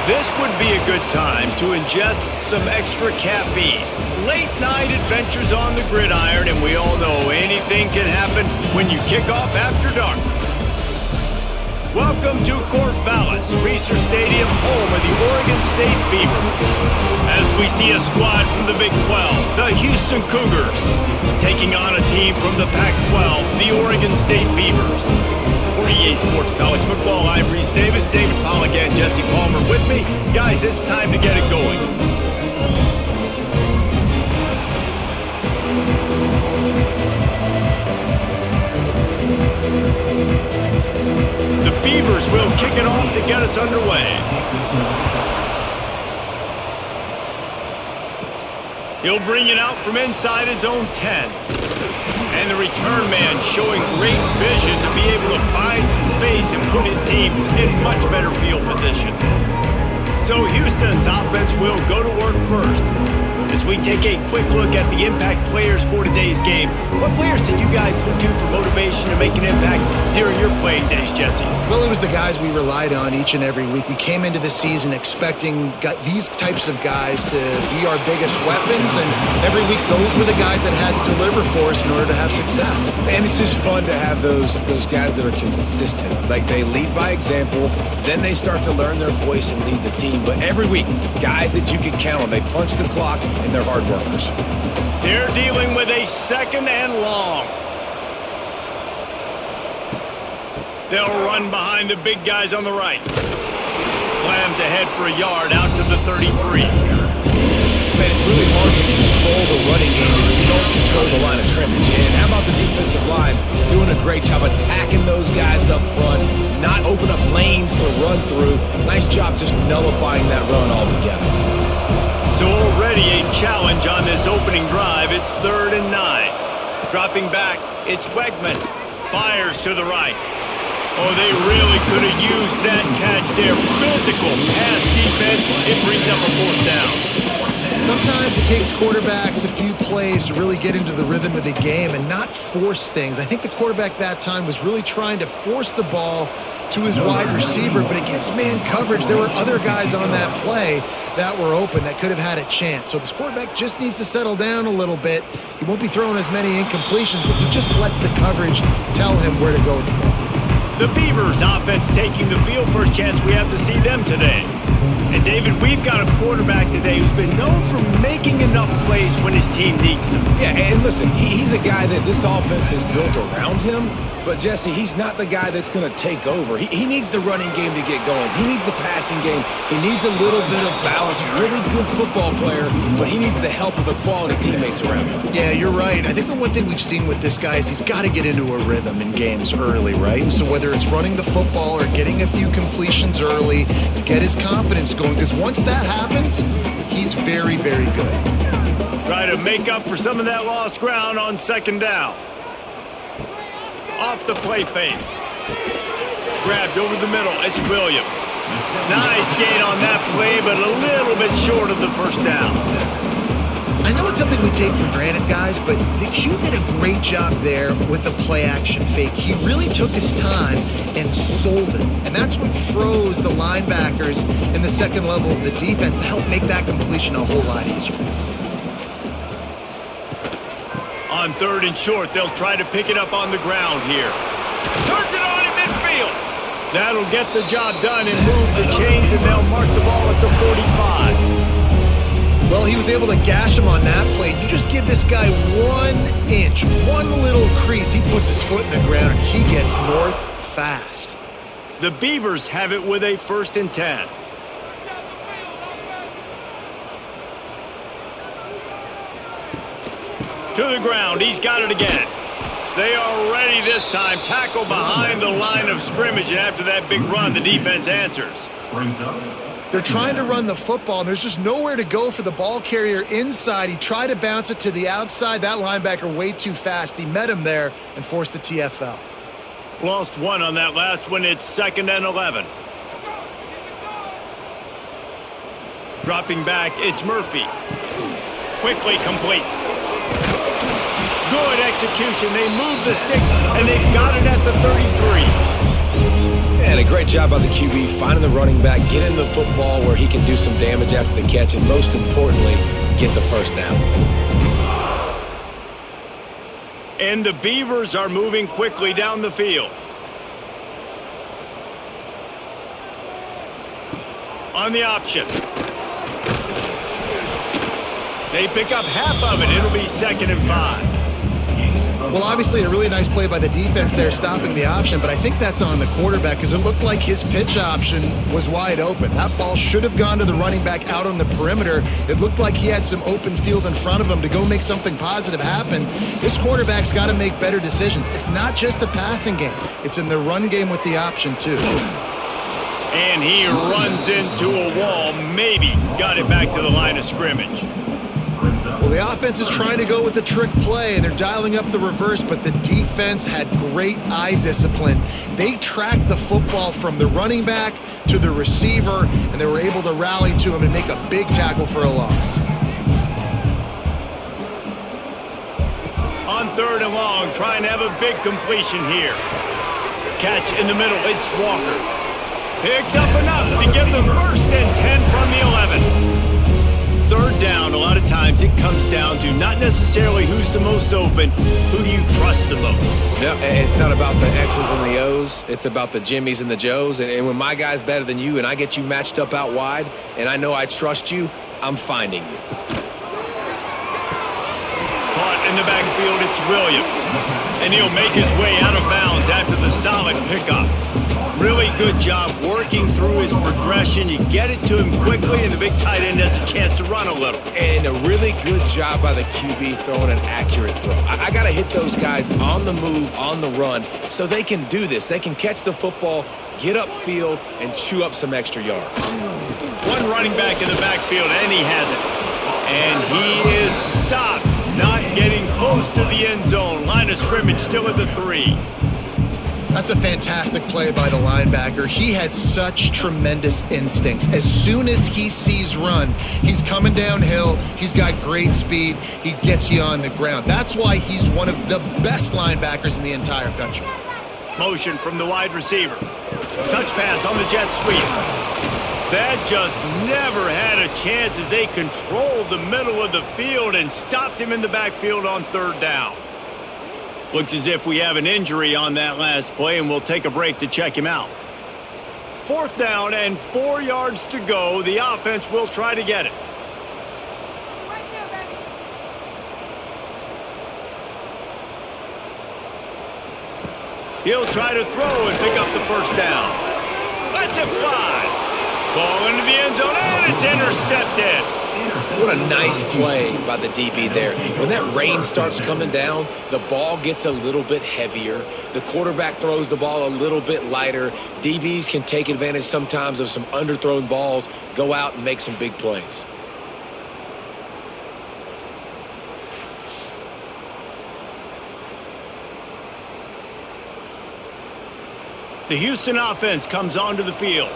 This would be a good time to ingest some extra caffeine. Late night adventures on the gridiron, and we all know anything can happen when you kick off after dark. Welcome to Corvallis, Reser Stadium, home of the Oregon State Beavers. As we see a squad from the Big 12, the Houston Cougars, taking on a team from the Pac-12, the Oregon State Beavers. For EA Sports College Football, I'm Reese Davis, David Pollack, and Jesse Palmer with me. Guys, it's time to get it going. The Beavers will kick it off to get us underway. He'll bring it out from inside his own 10. And the return man showing great vision to be able to find some space and put his team in much better field position. So Houston's offense will go to work first. As we take a quick look at the impact players for today's game, what players did you guys look to for motivation to make an impact during your playing days, Jesse? Well, it was the guys we relied on each and every week. We came into the season expecting these types of guys to be our biggest weapons, and every week those were the guys that had to deliver for us in order to have success. And it's just fun to have those guys that are consistent. Like, they lead by example, then they start to learn their voice and lead the team. But every week, guys that you can count on, they punch the clock, and they're hard workers. They're dealing with a second and long. They'll run behind the big guys on the right. Slams ahead for a yard out to the 33. Man, it's really hard to control the running game if you don't control the line of scrimmage. And how about the defensive line doing a great job attacking those guys up front, not open up lanes to run through. Nice job just nullifying that run altogether. So already a challenge on this opening drive. It's 3rd and 9. Dropping back, it's Wegman. Fires to the right. Oh, they really could have used that catch there. Physical pass defense. It brings up a 4th down. Sometimes it takes quarterbacks a few plays to really get into the rhythm of the game and not force things. I think the quarterback that time was really trying to force the ball to his wide receiver, but against man coverage, there were other guys on that play that were open that could have had a chance. So this quarterback just needs to settle down a little bit. He won't be throwing as many incompletions if he just lets the coverage tell him where to go with the ball. The Beavers offense taking the field. First chance we have to see them today. And David, we've got a quarterback today who's been known for making enough plays when his team needs them. Yeah, and listen, he's a guy that this offense is built around him. But, Jesse, he's not the guy that's going to take over. He needs the running game to get going. He needs the passing game. He needs a little bit of balance. Really good football player, but he needs the help of the quality teammates around him. Yeah, you're right. I think the one thing we've seen with this guy is he's got to get into a rhythm in games early, right? So whether it's running the football or getting a few completions early to get his confidence going, because once that happens, he's very, very good. Try to make up for some of that lost ground on 2nd down. Off the play fake. Grabbed over the middle. It's Williams. Nice gain on that play, but a little bit short of the 1st down. I know it's something we take for granted, guys, but the Q did a great job there with the play-action fake. He really took his time and sold it. And that's what froze the linebackers in the second level of the defense to help make that completion a whole lot easier. On 3rd and short, they'll try to pick it up on the ground here. Turns it on in midfield. That'll get the job done and move the chains, and they'll mark the ball at the 45. Well, he was able to gash him on that play. You just give this guy 1 inch, one little crease, he puts his foot in the ground, and he gets north fast. The Beavers have it with a 1st and 10. To the ground. He's got it again. They are ready this time. Tackle behind the line of scrimmage, and after that big run, the defense answers. They're trying to run the football, and there's just nowhere to go for the ball carrier inside. He tried to bounce it to the outside. That linebacker way too fast. He met him there and forced the TFL. Lost 1 on that last one. It's 2nd and 11. Dropping back, it's Murphy. Quickly complete. Good execution. They move the sticks, and they've got it at the 33. Yeah, And a great job by the QB finding the running back, getting the football where he can do some damage after the catch, and most importantly, get the first down. And the Beavers are moving quickly down the field. On the option. They pick up half of it. It'll be 2nd and 5. Well, obviously a really nice play by the defense there stopping the option, but I think that's on the quarterback because it looked like his pitch option was wide open. That ball should have gone to the running back out on the perimeter. It looked like he had some open field in front of him to go make something positive happen. This quarterback's got to make better decisions. It's not just the passing game. It's in the run game with the option, too. And he runs into a wall. Maybe got it back to the line of scrimmage. Well, the offense is trying to go with a trick play, and they're dialing up the reverse, but the defense had great eye discipline. They tracked the football from the running back to the receiver, and they were able to rally to him and make a big tackle for a loss. On 3rd and long, trying to have a big completion here. Catch in the middle. It's Walker. Picks up enough to give them 1st and 10 from the 11. 3rd down, a lot of times it comes down to not necessarily who's the most open, who do you trust the most? Yeah, it's not about the X's and the O's. It's about the Jimmys and the Joes. And when my guy's better than you and I get you matched up out wide and I know I trust you, I'm finding you. Caught in the backfield, it's Williams. And he'll make his way out of bounds after the solid pickup. Really good job working through his progression. You get it to him quickly, and the big tight end has a chance to run a little. And a really good job by the QB throwing an accurate throw. I got to hit those guys on the move, on the run, so they can do this. They can catch the football, get upfield, and chew up some extra yards. One running back in the backfield, and he has it. And he is stopped, not getting close to the end zone. Line of scrimmage still at the 3. That's a fantastic play by the linebacker. He has such tremendous instincts. As soon as he sees run, he's coming downhill. He's got great speed. He gets you on the ground. That's why he's one of the best linebackers in the entire country. Motion from the wide receiver. Touch pass on the jet sweep. That just never had a chance as they controlled the middle of the field and stopped him in the backfield on 3rd down. Looks as if we have an injury on that last play, and we'll take a break to check him out. 4th down and 4 yards to go. The offense will try to get it. Right there, baby. He'll try to throw and pick up the 1st down. Let's it fly. Ball into the end zone, and it's intercepted. What a nice play by the DB there. When that rain starts coming down, the ball gets a little bit heavier. The quarterback throws the ball a little bit lighter. DBs can take advantage sometimes of some underthrown balls, go out and make some big plays. The Houston offense comes onto the field.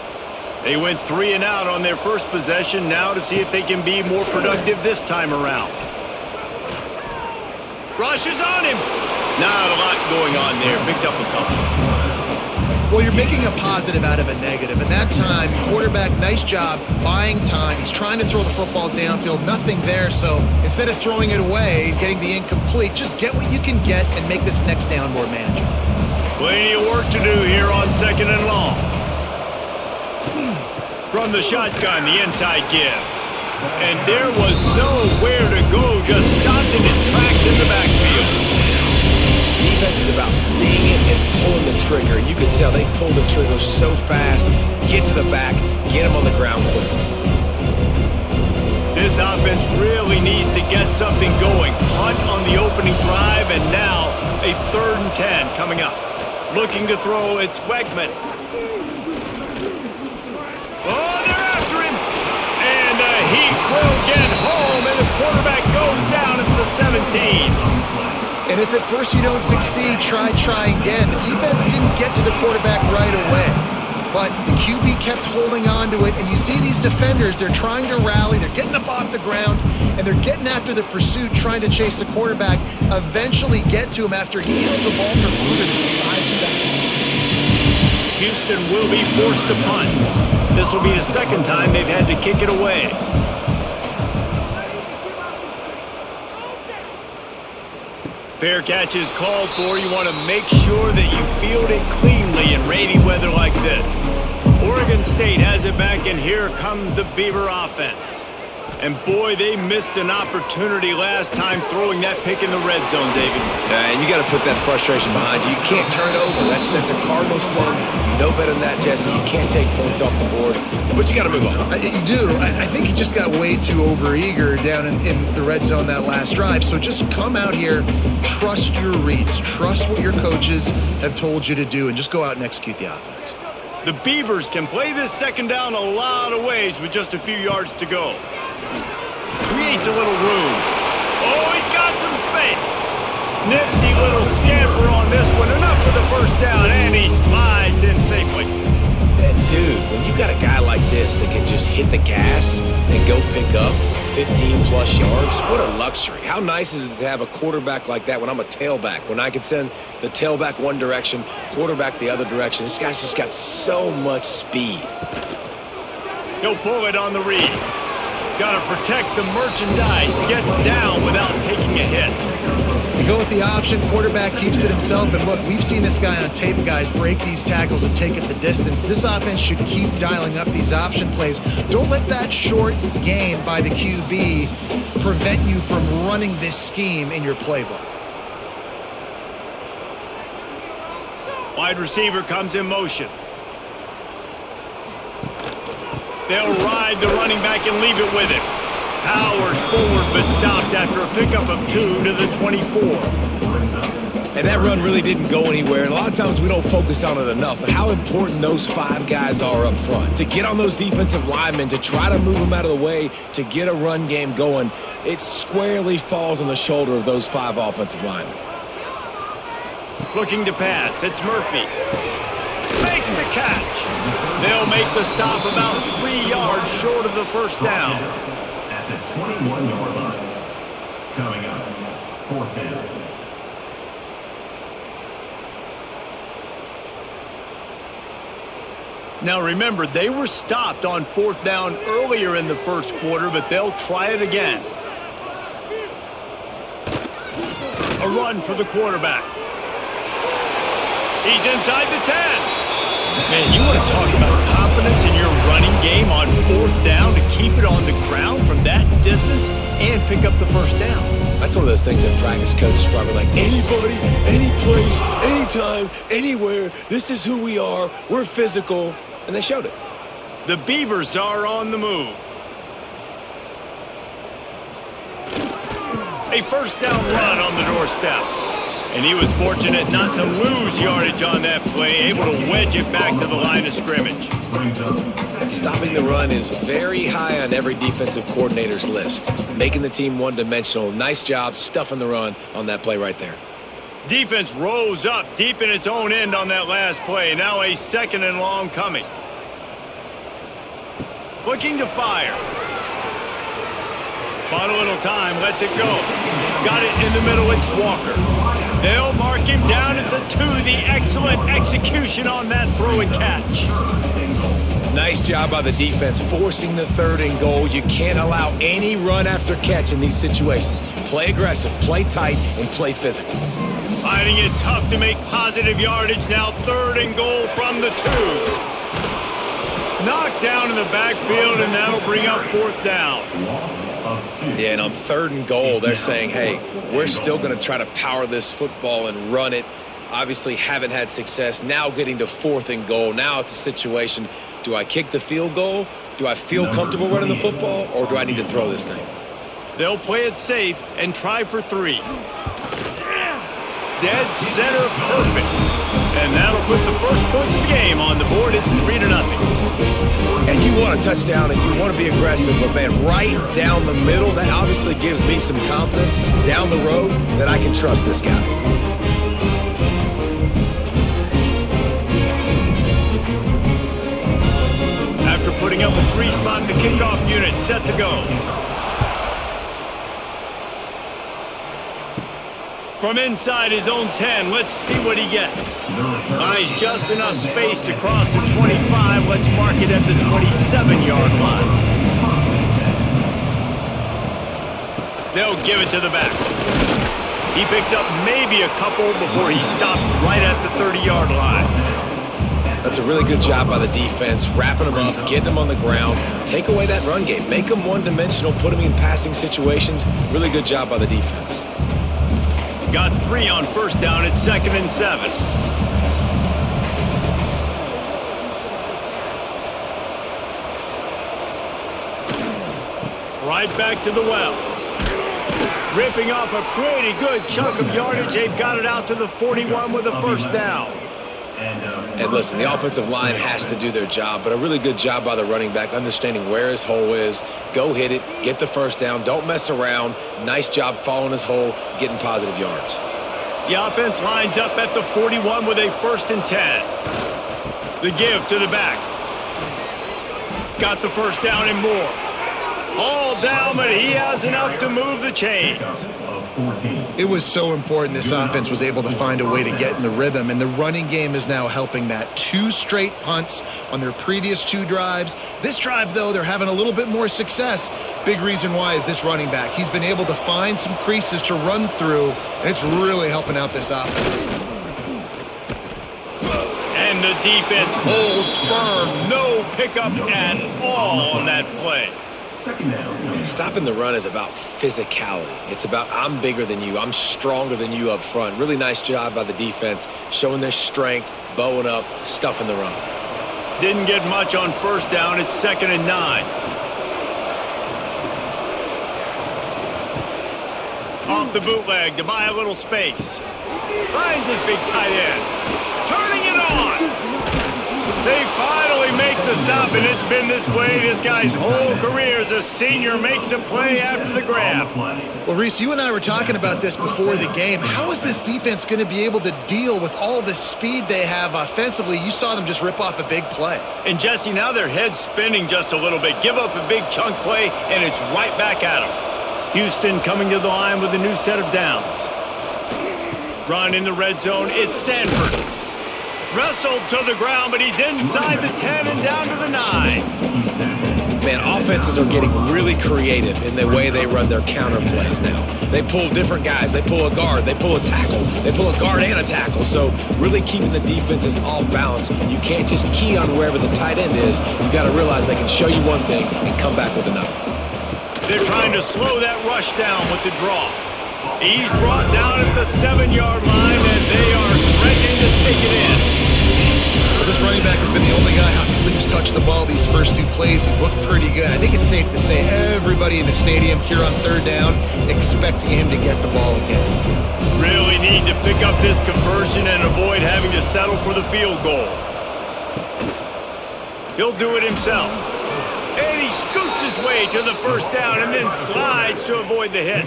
They went 3 and out on their first possession, now to see if they can be more productive this time around. Rush is on him. Not a lot going on there. Picked up a couple. Well, you're making a positive out of a negative. And that time, quarterback, nice job buying time. He's trying to throw the football downfield. Nothing there. So instead of throwing it away, getting the incomplete, just get what you can get and make this next down more manageable. Plenty of work to do here on 2nd and long. From the shotgun, the inside give. And there was nowhere to go, just stopped in his tracks in the backfield. Defense is about seeing it and pulling the trigger. And you can tell they pulled the trigger so fast, get to the back, get him on the ground quickly. This offense really needs to get something going. Punt on the opening drive, and now a 3rd and 10 coming up. Looking to throw, it's Wegman. Oh, they're after him. And he will get home, and the quarterback goes down at the 17. And if at first you don't succeed, try again. The defense didn't get to the quarterback right away. But the QB kept holding on to it, and you see these defenders, they're trying to rally, they're getting up off the ground, and they're getting after the pursuit, trying to chase the quarterback, eventually get to him after he held the ball for longer than 5 seconds. Houston will be forced to punt. This will be the second time they've had to kick it away. Fair catch is called for. You want to make sure that you field it cleanly in rainy weather like this. Oregon State has it back, and here comes the Beaver offense. And boy, they missed an opportunity last time throwing that pick in the red zone, David. And you got to put that frustration behind you. You can't turn it over. That's a cardinal sin. You know better than that, Jesse. You can't take points off the board, but you got to move on. You do. I think he just got way too overeager down in the red zone that last drive. So just come out here, trust your reads, trust what your coaches have told you to do, and just go out and execute the offense. The Beavers can play this second down a lot of ways with just a few yards to go. Creates a little room. Oh, he's got some space. Nifty little scamper on this one. Enough for the first down, and he slides in safely. And dude, when you got a guy like this that can just hit the gas and go pick up 15-plus yards, what a luxury. How nice is it to have a quarterback like that when I'm a tailback, when I can send the tailback one direction, quarterback the other direction. This guy's just got so much speed. He'll pull it on the read. Got to protect the merchandise. Gets down without taking a hit. You go with the option, quarterback keeps it himself, and look, we've seen this guy on tape, guys, break these tackles and take it the distance. This offense should keep dialing up these option plays. Don't let that short gain by the QB prevent you from running this scheme in your playbook. Wide receiver comes in motion. They'll ride the running back and leave it with him. Powers forward, but stopped after a pickup of 2 to the 24. And that run really didn't go anywhere. And a lot of times we don't focus on it enough. But how important those 5 guys are up front. To get on those defensive linemen, to try to move them out of the way, to get a run game going, it squarely falls on the shoulder of those 5 offensive linemen. Looking to pass. It's Murphy. Makes the catch. They'll make the stop about 3 yards short of the first down. At the 21-yard line. Coming up, 4th down. Now remember, they were stopped on 4th down earlier in the first quarter, but they'll try it again. A run for the quarterback. He's inside the 10. Man, you want to talk about confidence in your running game on 4th down to keep it on the ground from that distance and pick up the first down. That's one of those things that practice coaches probably like, anybody, any place, anytime, anywhere, this is who we are, we're physical, and they showed it. The Beavers are on the move. A first down run on the doorstep. And he was fortunate not to lose yardage on that play, able to wedge it back to the line of scrimmage. Stopping the run is very high on every defensive coordinator's list. Making the team one-dimensional. Nice job stuffing the run on that play right there. Defense rose up deep in its own end on that last play. Now a 2nd and long coming. Looking to fire. Bought a little time, lets it go. Got it in the middle, it's Walker. They'll mark him down at the 2. The excellent execution on that throw and catch. Nice job by the defense forcing the 3rd and goal. You can't allow any run after catch in these situations. Play aggressive, play tight, and play physical. Finding it tough to make positive yardage. Now 3rd and goal from the 2. Knocked down in the backfield, and that'll bring up 4th down. Yeah, and on 3rd and goal, they're saying, hey, we're still going to try to power this football and run it. Obviously haven't had success. Now getting to 4th and goal. Now it's a situation, do I kick the field goal? Do I feel comfortable running the football? Or do I need to throw this thing? They'll play it safe and try for 3. Dead center perfect. And that'll put the first points of the game on the board. It's 3-0. And you want a touchdown and you want to be aggressive, but man, right down the middle, that obviously gives me some confidence down the road that I can trust this guy. After putting up a 3-spot, the kickoff unit set to go. From inside his own 10, let's see what he gets. The return. Finds just enough space to cross the 25. Let's mark it at the 27-yard line. They'll give it to the back. He picks up maybe a couple before he stopped right at the 30-yard line. That's a really good job by the defense, wrapping them up, getting them on the ground, take away that run game, make them one-dimensional, put them in passing situations. Really good job by the defense. Got 3 on first down at 2nd and 7. Right back to the well. Ripping off a pretty good chunk of yardage. They've got it out to the 41 with a first down. And listen, the offensive line has to do their job, but a really good job by the running back, understanding where his hole is. Go hit it, get the first down, don't mess around. Nice job following his hole, getting positive yards. The offense lines up at the 41 with a 1st and 10. The give to the back. Got the first down and more. All down, but he has enough to move the chains. It was so important this offense was able to find a way to get in the rhythm, and the running game is now helping that. 2 straight punts on their previous 2 drives. This drive, though, they're having a little bit more success. Big reason why is this running back. He's been able to find some creases to run through, and it's really helping out this offense. And the defense holds firm. No pickup at all on that play. Second down. Stopping the run is about physicality. It's about I'm bigger than you, I'm stronger than you up front. Really nice job by the defense, showing their strength, bowing up, stuffing the run. Didn't get much on first down. It's 2nd and 9. Off the bootleg to buy a little space. Finds his big tight end. Turning it on. They finally make the stop, and it's been this way this guy's whole career as a senior. Makes a play after the grab. Well, Reese, you and I were talking about this before the game. How is this defense going to be able to deal with all the speed they have offensively? You saw them just rip off a big play. And, Jesse, now their head's spinning just a little bit. Give up a big chunk play, and it's right back at them. Houston coming to the line with a new set of downs. Run in the red zone. It's Sanford. Wrestled to the ground, but he's inside the 10 and down to the 9. Man, offenses are getting really creative in the way they run their counter plays now. They pull different guys. They pull a guard. They pull a tackle. They pull a guard and a tackle. So really keeping the defenses off balance. You can't just key on wherever the tight end is. You got to realize they can show you one thing and come back with another. They're trying to slow that rush down with the draw. He's brought down at the 7-yard line, and they are threatening to take it in. Well, this running back has been the only guy, obviously, who's touched the ball these first 2 plays. He's looked pretty good. I think it's safe to say everybody in the stadium here on 3rd down expecting him to get the ball again. Really need to pick up this conversion and avoid having to settle for the field goal. He'll do it himself. And he scoots his way to the first down and then slides to avoid the hit.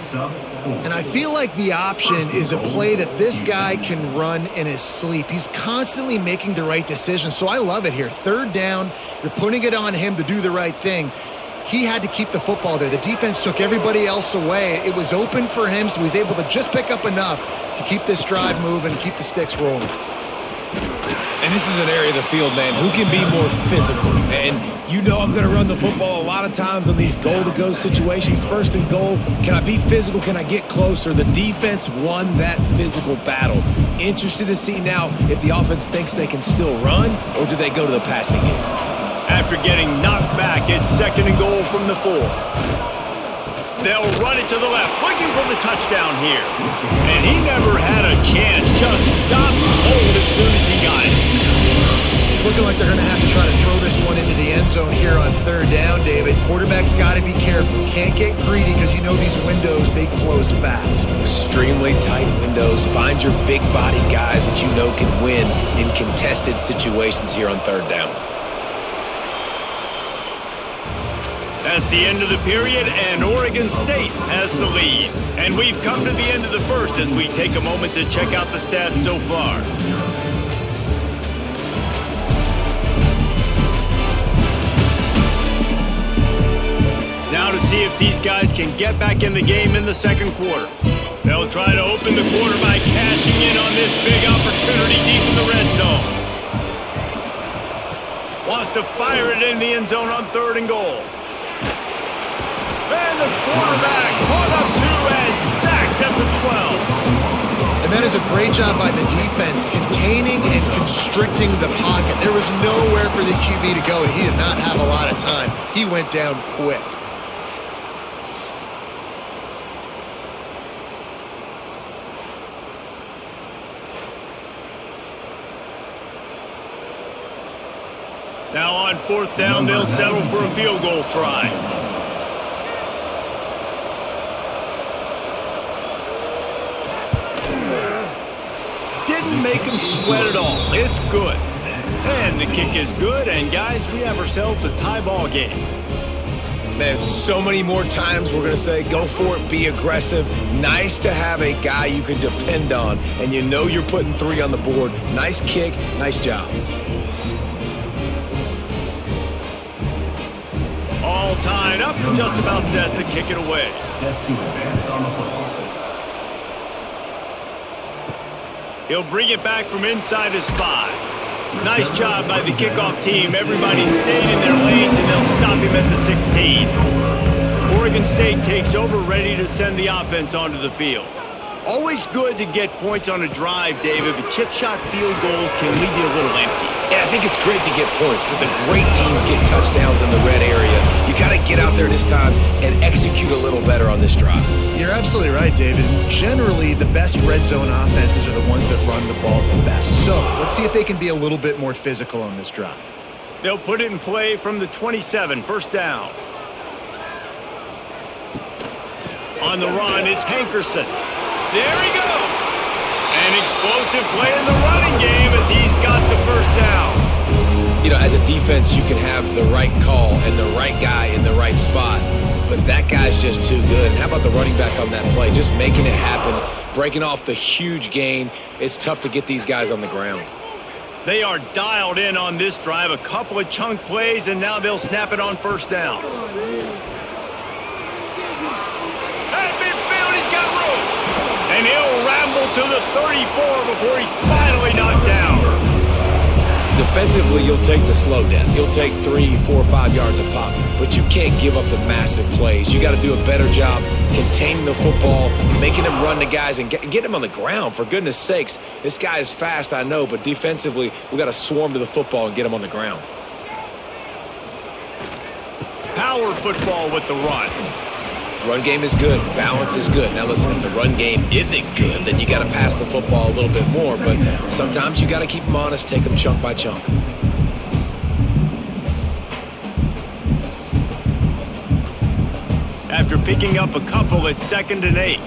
And I feel like the option is a play that this guy can run in his sleep. He's constantly making the right decision, so I love it here. 3rd down, you're putting it on him to do the right thing. He had to keep the football there. The defense took everybody else away. It was open for him, so he's able to just pick up enough to keep this drive moving and keep the sticks rolling. And this is an area of the field, man, who can be more physical. And you know I'm going to run the football a lot of times on these goal-to-go situations. 1st and goal, can I be physical? Can I get closer? The defense won that physical battle. Interested to see now if the offense thinks they can still run, or do they go to the passing game? After getting knocked back, it's 2nd and goal from the 4. They'll run it to the left, looking for the touchdown here. And he never had a chance, just stopped cold as soon as he got it. It's looking like they're going to have to try to throw this one into the end zone here on 3rd down, David. Quarterback's got to be careful. Can't get greedy because you know these windows, they close fast. Extremely tight windows. Find your big body guys that you know can win in contested situations here on 3rd down. That's the end of the period, and Oregon State has the lead. And we've come to the end of the first as we take a moment to check out the stats so far. Now to see if these guys can get back in the game in the 2nd quarter. They'll They'll try to open the quarterback, cashing in on this big opportunity deep in the red zone. Wants to fire it in the end zone on 3rd and goal. And the quarterback caught up to and sacked at the 12. And that is a great job by the defense, containing and constricting the pocket. There was nowhere for the QB to go, and he did not have a lot of time. He went down quick. Now on 4th down, they'll settle for a field goal try. Didn't make him sweat at all. It's good. And the kick is good, and guys, we have ourselves a tie ball game. Man, so many more times we're going to say, go for it, be aggressive. Nice to have a guy you can depend on, and you know you're putting 3 on the board. Nice kick, nice job. All tied up, just about set to kick it away. Set to advance on the football. He'll bring it back from inside his 5. Nice job by the kickoff team. Everybody stayed in their lanes, and they'll stop him at the 16. Oregon State takes over, ready to send the offense onto the field. Always good to get points on a drive, David, but chip shot field goals can leave you a little empty. Yeah, I think it's great to get points, but the great teams get touchdowns in the red area. You got to get out there this time and execute a little better on this drive. You're absolutely right, David. Generally, the best red zone offenses are the ones that run the ball the best. So let's see if they can be a little bit more physical on this drive. They'll put it in play from the 27, 1st down. On the run, it's Hankerson. There he goes. An explosive play in the running game as he's got the 1st down. You know, as a defense, you can have the right call and the right guy in the right spot, but that guy's just too good. And how about the running back on that play? Just making it happen, breaking off the huge gain. It's tough to get these guys on the ground. They are dialed in on this drive. A couple of chunk plays, and now they'll snap it on 1st down. At midfield, he's got room. And he'll ramble to the 34 before he's finally knocked down. Defensively, you'll take the slow death. You'll take 3, 4, 5 yards a pop, but you can't give up the massive plays. You got to do a better job containing the football, making him run the guys, and get him on the ground. For goodness sakes, this guy is fast, I know, but defensively, we got to swarm to the football and get him on the ground. Power football with the run. Run game is good. Balance is good. Now listen, if the run game isn't good, then you got to pass the football a little bit more. But sometimes you got to keep them honest, take them chunk by chunk. After picking up a couple, it's 2nd and 8.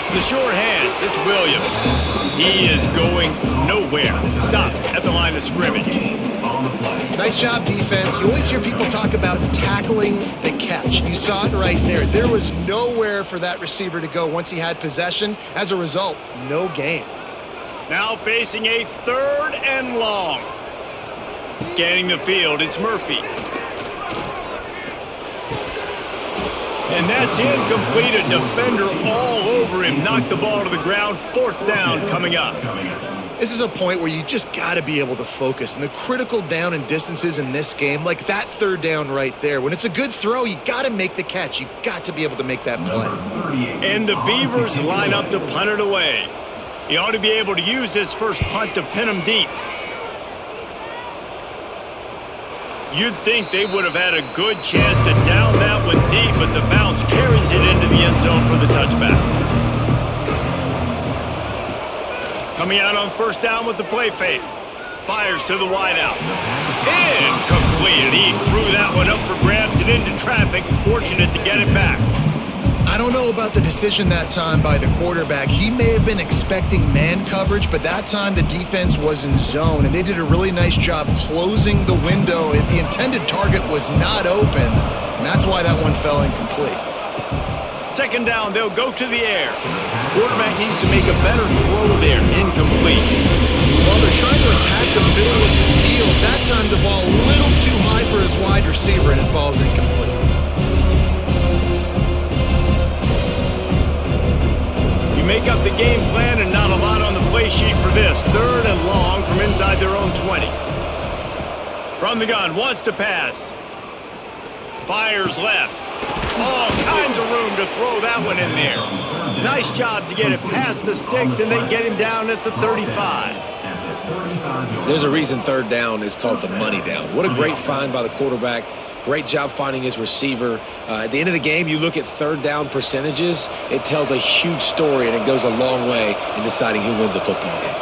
The short hands, it's Williams. He is going nowhere. Stop at the line of scrimmage. Nice job, defense. You always hear people talk about tackling the catch. You saw it right there. There was nowhere for that receiver to go once he had possession. As a result, no gain. Now facing a 3rd and long. Scanning the field, it's Murphy. And that's incomplete. A defender all over him. Knocked the ball to the ground. 4th down coming up. This is a point where you just got to be able to focus. And the critical down and distances in this game, like that 3rd down right there, when it's a good throw, you got to make the catch. You got to be able to make that play. And the Beavers line up to punt it away. He ought to be able to use his first punt to pin him deep. You'd think they would have had a good chance to down that one deep, but the bounce carries it into the end zone for the touchback. Coming out on 1st down with the play fake. Fires to the wideout. Incomplete. He threw that one up for grabs and into traffic. Fortunate to get it back. I don't know about the decision that time by the quarterback. He may have been expecting man coverage, but that time the defense was in zone, and they did a really nice job closing the window. The intended target was not open, and that's why that one fell incomplete. second down, they'll go to the air. Quarterback needs to make a better throw there. Incomplete. Well, they're trying to attack the middle of the field. That time the ball a little too high for his wide receiver, and it falls incomplete. You make up the game plan and not a lot on the play sheet for this. Third and long from inside their own 20. From the gun, wants to pass. Fires left. All kinds of room to throw that one in there. Nice job to get it past the sticks, and they get him down at the 35. There's a reason third down is called the money down. What a great find by the quarterback. Great job finding his receiver. At the end of the game, you look at third down percentages. It tells a huge story, and it goes a long way in deciding who wins a football game.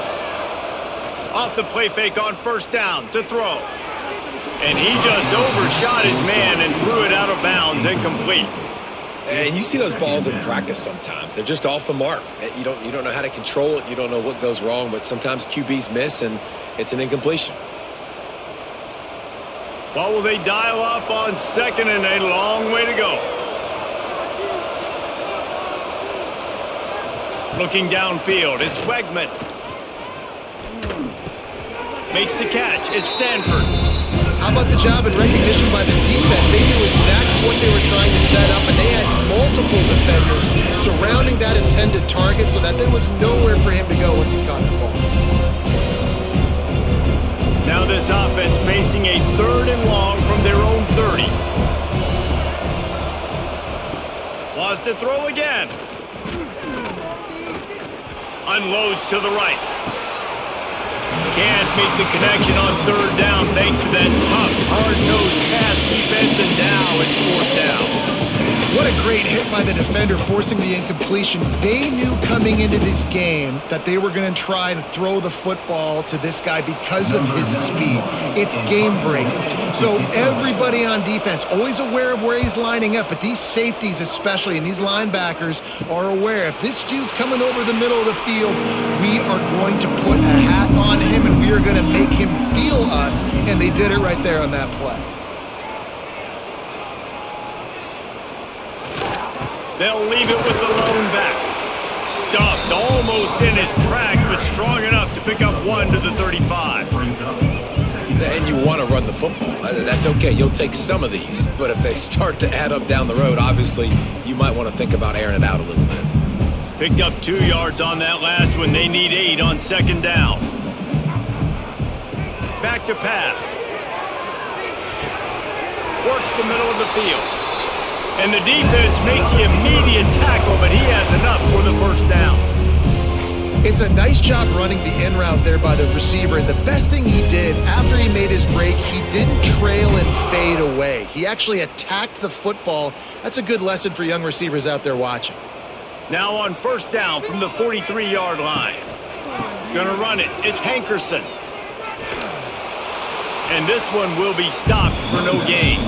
Off the play fake on first down to throw. And he just overshot his man and threw it out of bounds, incomplete. And you see those balls in practice sometimes. They're just off the mark. You don't know how to control it. You don't know what goes wrong, but sometimes QBs miss, and it's an incompletion. What will they dial up on second and a long way to go? Looking downfield, it's Wegman. Makes the catch, it's Sanford. How about the job and recognition by the defense? They knew exactly what they were trying to set up, and they had multiple defenders surrounding that intended target so that there was nowhere for him to go once he caught the ball. Now this offense facing a third and long from their own 30. Wants to throw again. Unloads to the right. Can't make the connection on third down thanks to that tough, hard-nosed pass defense, and now it's fourth down. What a great hit by the defender forcing the incompletion. They knew coming into this game that they were going to try and throw the football to this guy because of his speed. It's game-breaking. So everybody on defense always aware of where he's lining up, but these safeties especially and these linebackers are aware. If this dude's coming over the middle of the field, we are going to put a hat on him and we are going to make him feel us, and they did it right there on that play. They'll leave it with the lone back. Stuffed almost in his tracks, but strong enough to pick up one to the 35. And you want to run the football. That's okay. You'll take some of these. But if they start to add up down the road, obviously, you might want to think about airing it out a little bit. Picked up 2 yards on that last one. They need 8 on second down. Back to pass. Works the middle of the field. And the defense makes the immediate tackle, but he has enough for the first down. It's a nice job running the in route there by the receiver. And the best thing he did after he made his break, he didn't trail and fade away. He actually attacked the football. That's a good lesson for young receivers out there watching. Now on first down from the 43-yard line. Gonna run it. It's Hankerson. And this one will be stopped for no gain.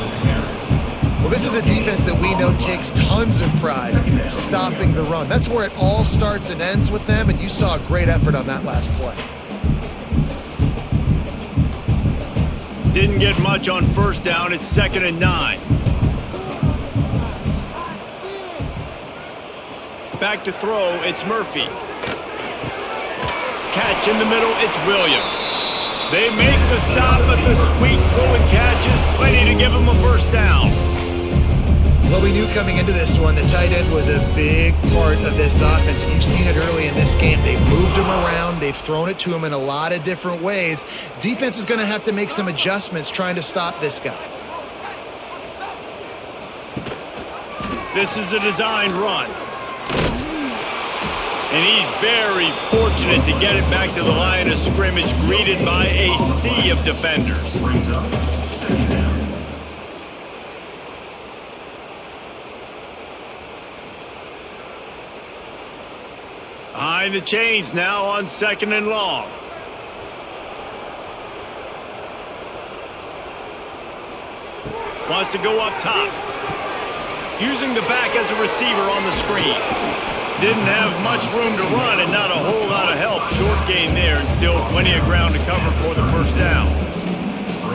Well, this is a defense that we know takes tons of pride stopping the run. That's where it all starts and ends with them, and you saw a great effort on that last play. Didn't get much on first down. It's 2nd and 9. Back to throw. It's Murphy. Catch in the middle. It's Williams. They make the stop, but the sweet throwing catch is plenty to give them a first down. Well, we knew coming into this one, the tight end was a big part of this offense, and you've seen it early in this game. They've moved him around. They've thrown it to him in a lot of different ways. Defense is going to have to make some adjustments trying to stop this guy. This is a designed run. And he's very fortunate to get it back to the line of scrimmage, greeted by a sea of defenders. Behind the chains now on 2nd and long. Wants to go up top. Using the back as a receiver on the screen. Didn't have much room to run and not a whole lot of help. Short gain there and still plenty of ground to cover for the first down.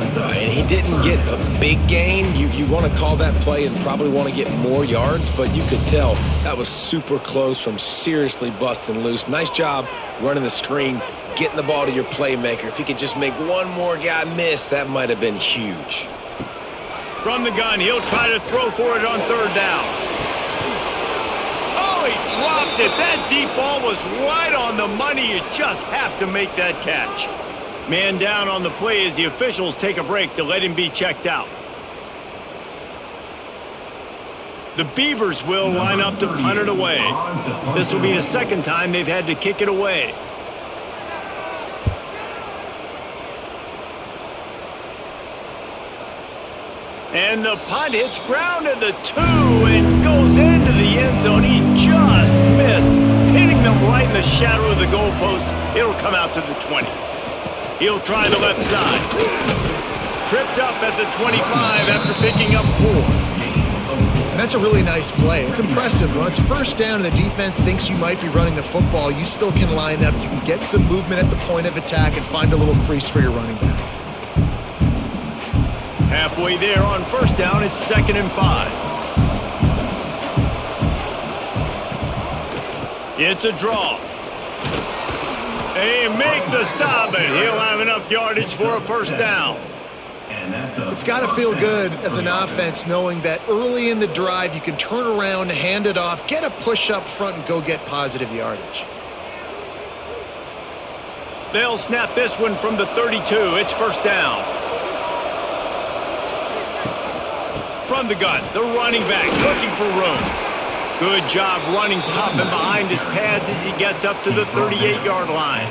And he didn't get a big gain. You want to call that play and probably want to get more yards, but you could tell that was super close from seriously busting loose. Nice job running the screen, getting the ball to your playmaker. If he could just make one more guy miss, that might have been huge. From the gun, he'll try to throw for it on third down. Oh, he dropped it. That deep ball was right on the money. You just have to make that catch. Man down on the play as the officials take a break to let him be checked out. The Beavers will line up to punt it away. This will be the second time they've had to kick it away. And the punt hits ground at the 2 and goes into the end zone. He just missed, hitting them right in the shadow of the goalpost. It'll come out to the 20. He'll try the left side. Tripped up at the 25 after picking up 4. And that's a really nice play. It's impressive. When it's first down and the defense thinks you might be running the football, you still can line up. You can get some movement at the point of attack and find a little crease for your running back. Halfway there on first down, it's 2nd and 5. It's a draw. They make the stop, and he'll have enough yardage for a first down. It's got to feel good as an offense knowing that early in the drive you can turn around, hand it off, get a push up front, and go get positive yardage. They'll snap this one from the 32. It's first down. From the gun, the running back looking for room. Good job running tough and behind his pads as he gets up to the 38-yard line.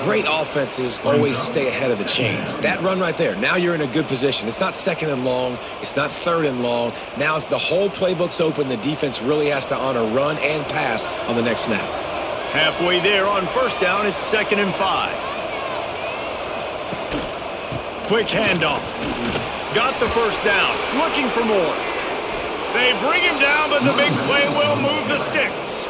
Great offenses always stay ahead of the chains. That run right there, now you're in a good position. It's not 2nd and long. It's not 3rd and long. Now it's the whole playbook's open. The defense really has to honor run and pass on the next snap. Halfway there on first down, it's 2nd and 5. Quick handoff. Got the first down. Looking for more. They bring him down, but the big play will move the sticks.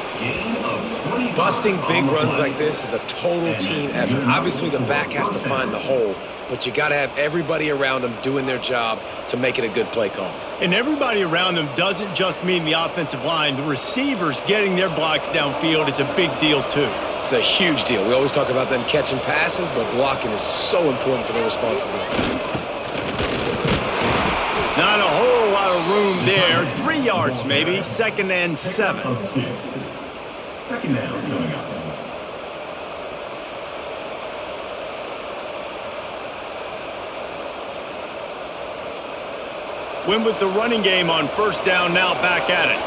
Busting big runs like this is a total team effort. Obviously, the back has to find the hole, but you got to have everybody around them doing their job to make it a good play call. And everybody around them doesn't just mean the offensive line. The receivers getting their blocks downfield is a big deal, too. It's a huge deal. We always talk about them catching passes, but blocking is so important for their responsibility. Not a whole lot of room there. 3 yards maybe. 2nd and 7. 2nd down coming up. Win with the running game on first down, now back at it.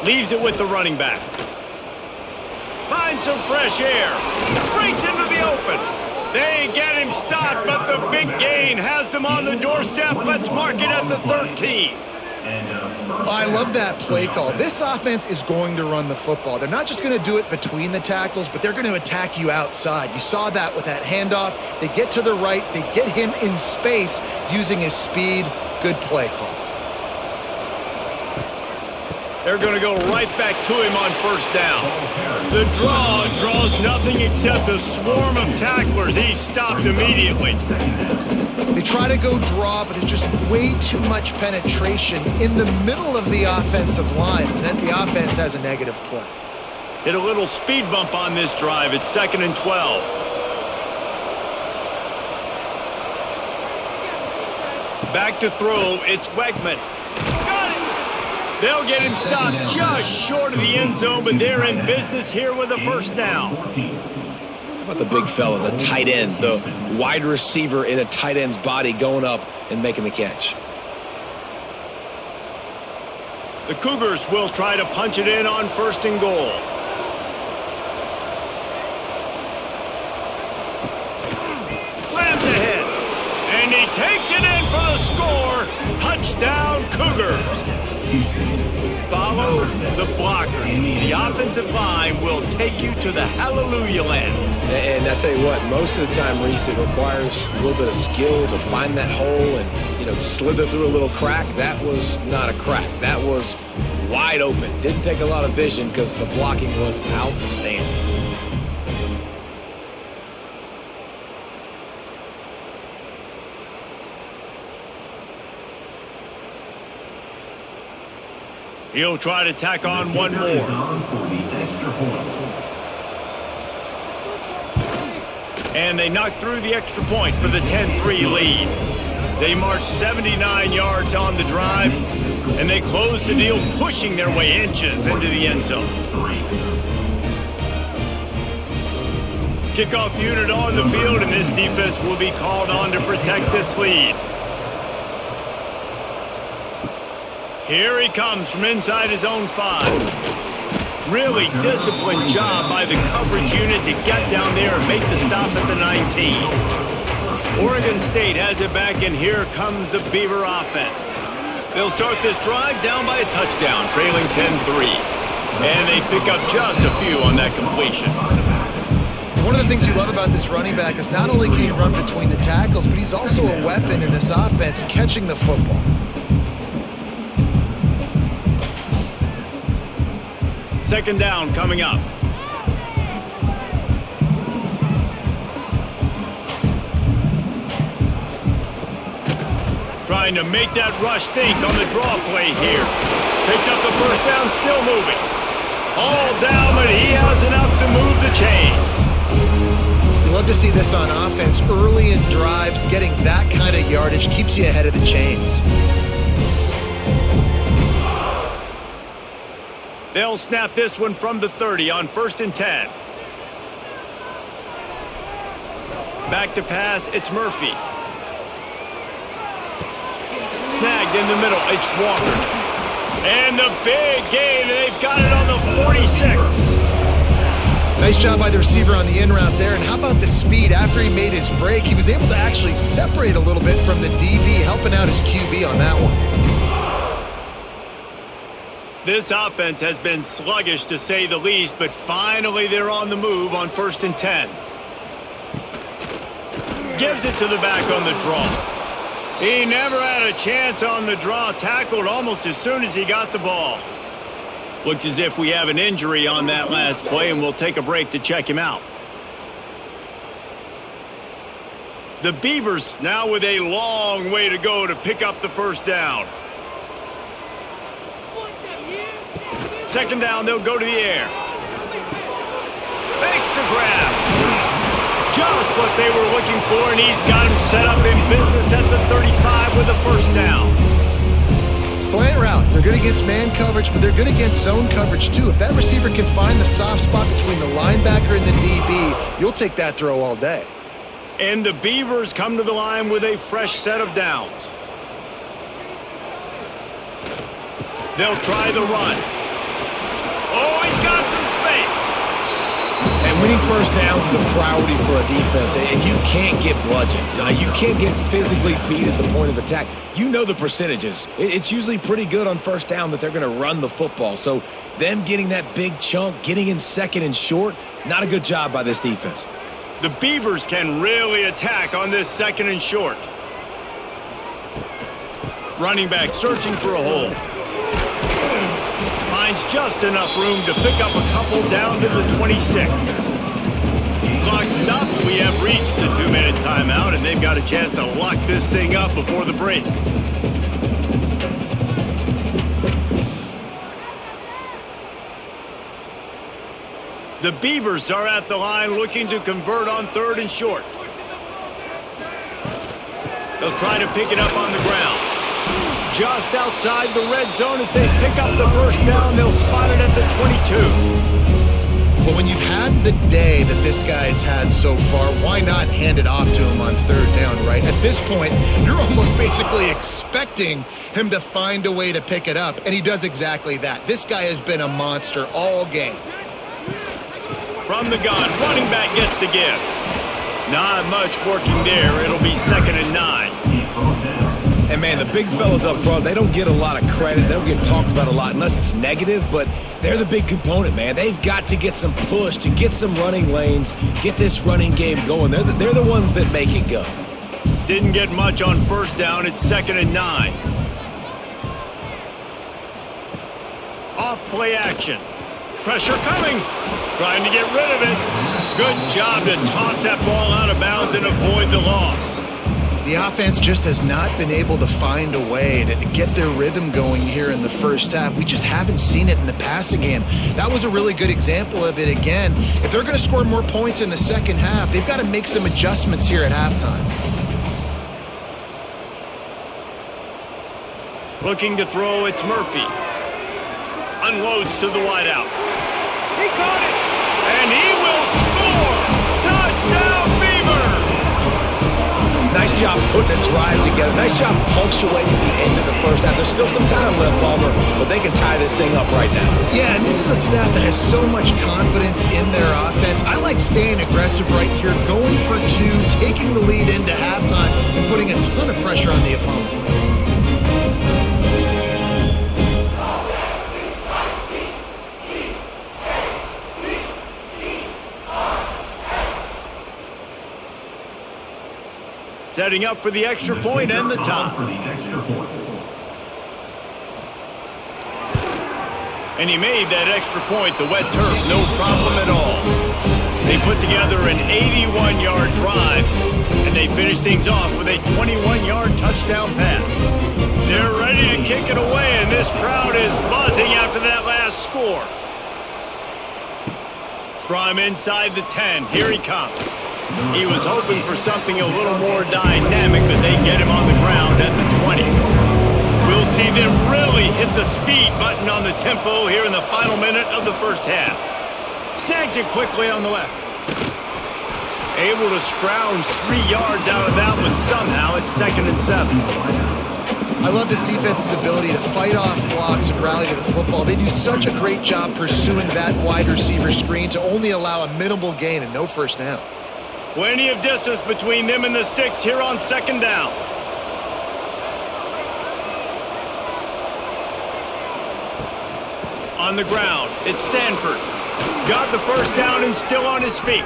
Leaves it with the running back. Finds some fresh air. Breaks into the open. They get him stopped, but the big gain has them on the doorstep. Let's mark it at the 13. I love that play call. This offense is going to run the football. They're not just going to do it between the tackles, but they're going to attack you outside. You saw that with that handoff. They get to the right. They get him in space using his speed. Good play call. They're going to go right back to him on first down. The draw draws nothing except a swarm of tacklers. He's stopped immediately. They try to go draw, but it's just way too much penetration in the middle of the offensive line, and then the offense has a negative play. Hit a little speed bump on this drive. It's 2nd and 12. Back to throw. It's Wegman. Got it! They'll get him stopped just short of the end zone, but they're in business here with a first down. How about the big fella, the tight end, the wide receiver in a tight end's body going up and making the catch? The Cougars will try to punch it in on 1st and goal. Slams ahead, and he takes it in for the score. Touchdown, Cougars. Follow the blockers. The offensive line will take you to the hallelujah land. And I tell you what, most of the time, Reese, it requires a little bit of skill to find that hole and, slither through a little crack. That was not a crack. That was wide open. Didn't take a lot of vision because the blocking was outstanding. He'll try to tack on one Kicker is more. on for the extra point. And they knock through the extra point for the 10-3 lead. They march 79 yards on the drive, and they close the deal, pushing their way inches into the end zone. Kickoff unit on the field, and this defense will be called on to protect this lead. Here he comes from inside his own 5. Really disciplined job by the coverage unit to get down there and make the stop at the 19. Oregon State has it back, and here comes the Beaver offense. They'll start this drive down by a touchdown, trailing 10-3. And they pick up just a few on that completion. One of the things you love about this running back is not only can he run between the tackles, but he's also a weapon in this offense catching the football. Second down coming up. Trying to make that rush think on the draw play here. Picks up the first down, still moving. All down, but he has enough to move the chains. You love to see this on offense. Early in drives, getting that kind of yardage keeps you ahead of the chains. They'll snap this one from the 30 on 1st and 10. Back to pass, it's Murphy. Snagged in the middle, it's Walker. And the big gain, and they've got it on the 46. Nice job by the receiver on the in route there. And how about the speed? After he made his break, he was able to actually separate a little bit from the DB, helping out his QB on that one. This offense has been sluggish to say the least, but finally they're on the move on 1st and 10. Gives it to the back on the draw. He never had a chance on the draw, tackled almost as soon as he got the ball. Looks as if we have an injury on that last play, and we'll take a break to check him out. The Beavers now with a long way to go to pick up the first down. Second down, they'll go to the air. Makes the grab. Just what they were looking for, and he's got him set up in business at the 35 with a first down. Slant routes, they're good against man coverage, but they're good against zone coverage too. If that receiver can find the soft spot between the linebacker and the DB, you'll take that throw all day. And the Beavers come to the line with a fresh set of downs. They'll try the run. Oh, he's got some space. And winning first downs is a priority for a defense, and you can't get bludgeoned. You can't get physically beat at the point of attack. You know the percentages. It's usually pretty good on first down that they're going to run the football. So them getting that big chunk, getting in second and short, not a good job by this defense. The Beavers can really attack on this second and short. Running back searching for a hole. Finds just enough room to pick up a couple down to the 26. Clock stopped. We have reached the 2-minute timeout, and they've got a chance to lock this thing up before the break. The Beavers are at the line looking to convert on 3rd and short. They'll try to pick it up on the ground. Just outside the red zone as they pick up the first down. They'll spot it at the 22. Well, when you've had the day that this guy's had so far, why not hand it off to him on 3rd down, right? At this point, you're almost basically expecting him to find a way to pick it up, and he does exactly that. This guy has been a monster all game. From the gun, running back gets to give. Not much working there. It'll be 2nd and 9. And, man, the big fellas up front, they don't get a lot of credit. They don't get talked about a lot unless it's negative, but they're the big component, man. They've got to get some push, to get some running lanes, get this running game going. They're the ones that make it go. Didn't get much on first down. It's 2nd and 9. Off play action. Pressure coming. Trying to get rid of it. Good job to toss that ball out of bounds and avoid the loss. The offense just has not been able to find a way to get their rhythm going here in the first half. We just haven't seen it in the passing game. That was a really good example of it again. If they're going to score more points in the second half, they've got to make some adjustments here at halftime. Looking to throw, it's Murphy. Unloads to the wideout. He caught it! And he will score! Touchdown, Beavers! Nice job putting a drive together. Nice job punctuating the end of the first half. There's still some time left, Palmer, but they can tie this thing up right now. Yeah, and this is a staff that has so much confidence in their offense. I like staying aggressive right here, going for two, taking the lead into halftime, and putting a ton of pressure on the opponent. Setting up for the extra point and the top. And he made that extra point, the wet turf, no problem at all. They put together an 81-yard drive, and they finish things off with a 21-yard touchdown pass. They're ready to kick it away, and this crowd is buzzing after that last score. From inside the 10, here he comes. He was hoping for something a little more dynamic, but they get him on the ground at the 20. We'll see them really hit the speed button on the tempo here in the final minute of the first half. Snags it quickly on the left. Able to scrounge 3 yards out of that one somehow. It's 2nd and 7. I love this defense's ability to fight off blocks and rally to the football. They do such a great job pursuing that wide receiver screen to only allow a minimal gain and no first down. Plenty of distance between them and the sticks here on 2nd down. On the ground, it's Sanford. Got the first down and still on his feet.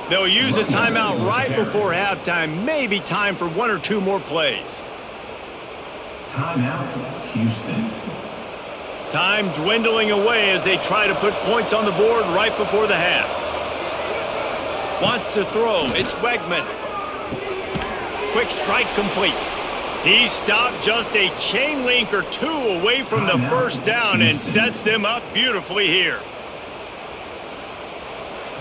They'll use a timeout right before halftime. Maybe time for 1 or 2 more plays. Timeout, Houston. Time dwindling away as they try to put points on the board right before the half. Wants to throw. It's Wegman. Quick strike complete. He stopped just a chain link or 2 away from the first down and sets them up beautifully here.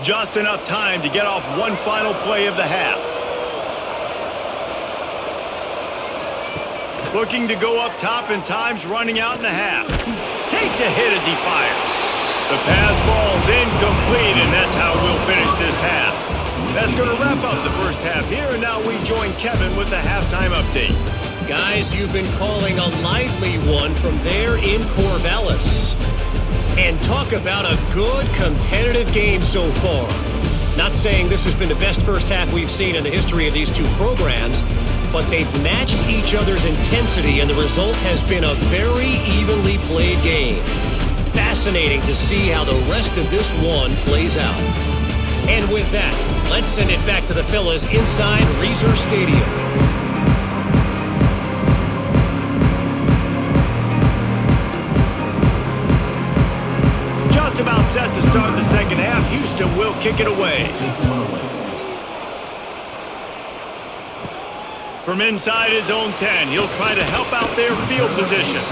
Just enough time to get off one final play of the half. Looking to go up top, and time's running out in the half. Takes a hit as he fires. The pass falls incomplete, and that's how we'll finish this half. That's going to wrap up the first half here, and now we join Kevin with the halftime update. Guys, you've been calling a lively one from there in Corvallis. And talk about a good competitive game so far. Not saying this has been the best first half we've seen in the history of these two programs, but they've matched each other's intensity, and the result has been a very evenly played game. Fascinating to see how the rest of this one plays out. And with that, let's send it back to the fellas inside Reser Stadium. Just about set to start the second half. Houston will kick it away. From inside his own 10, he'll try to help out their field position.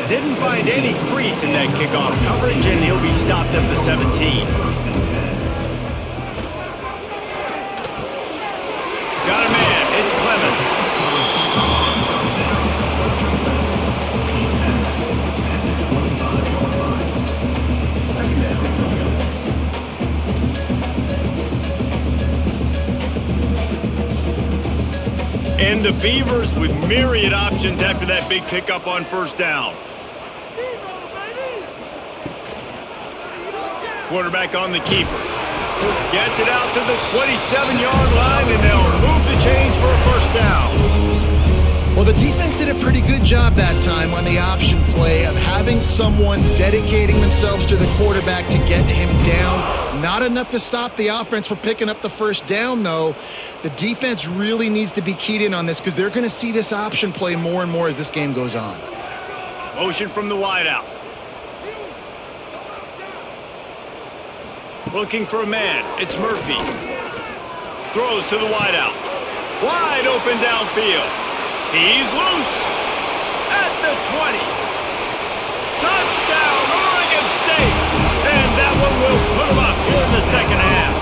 Didn't find any crease in that kickoff coverage, and he'll be stopped at the 17. Got a man. It's Clemens. And the Beavers with myriad options after that big pickup on first down. Quarterback on the keeper. Gets it out to the 27-yard line, and they'll move the chains for a first down. Well, the defense did a pretty good job that time on the option play of having someone dedicating themselves to the quarterback to get him down. Not enough to stop the offense from picking up the first down, though. The defense really needs to be keyed in on this because they're going to see this option play more and more as this game goes on. Motion from the wideout. Looking for a man. It's Murphy. Throws to the wideout. Wide open downfield. He's loose. At the 20. Touchdown, Oregon State. And that one will put them up here in the second half.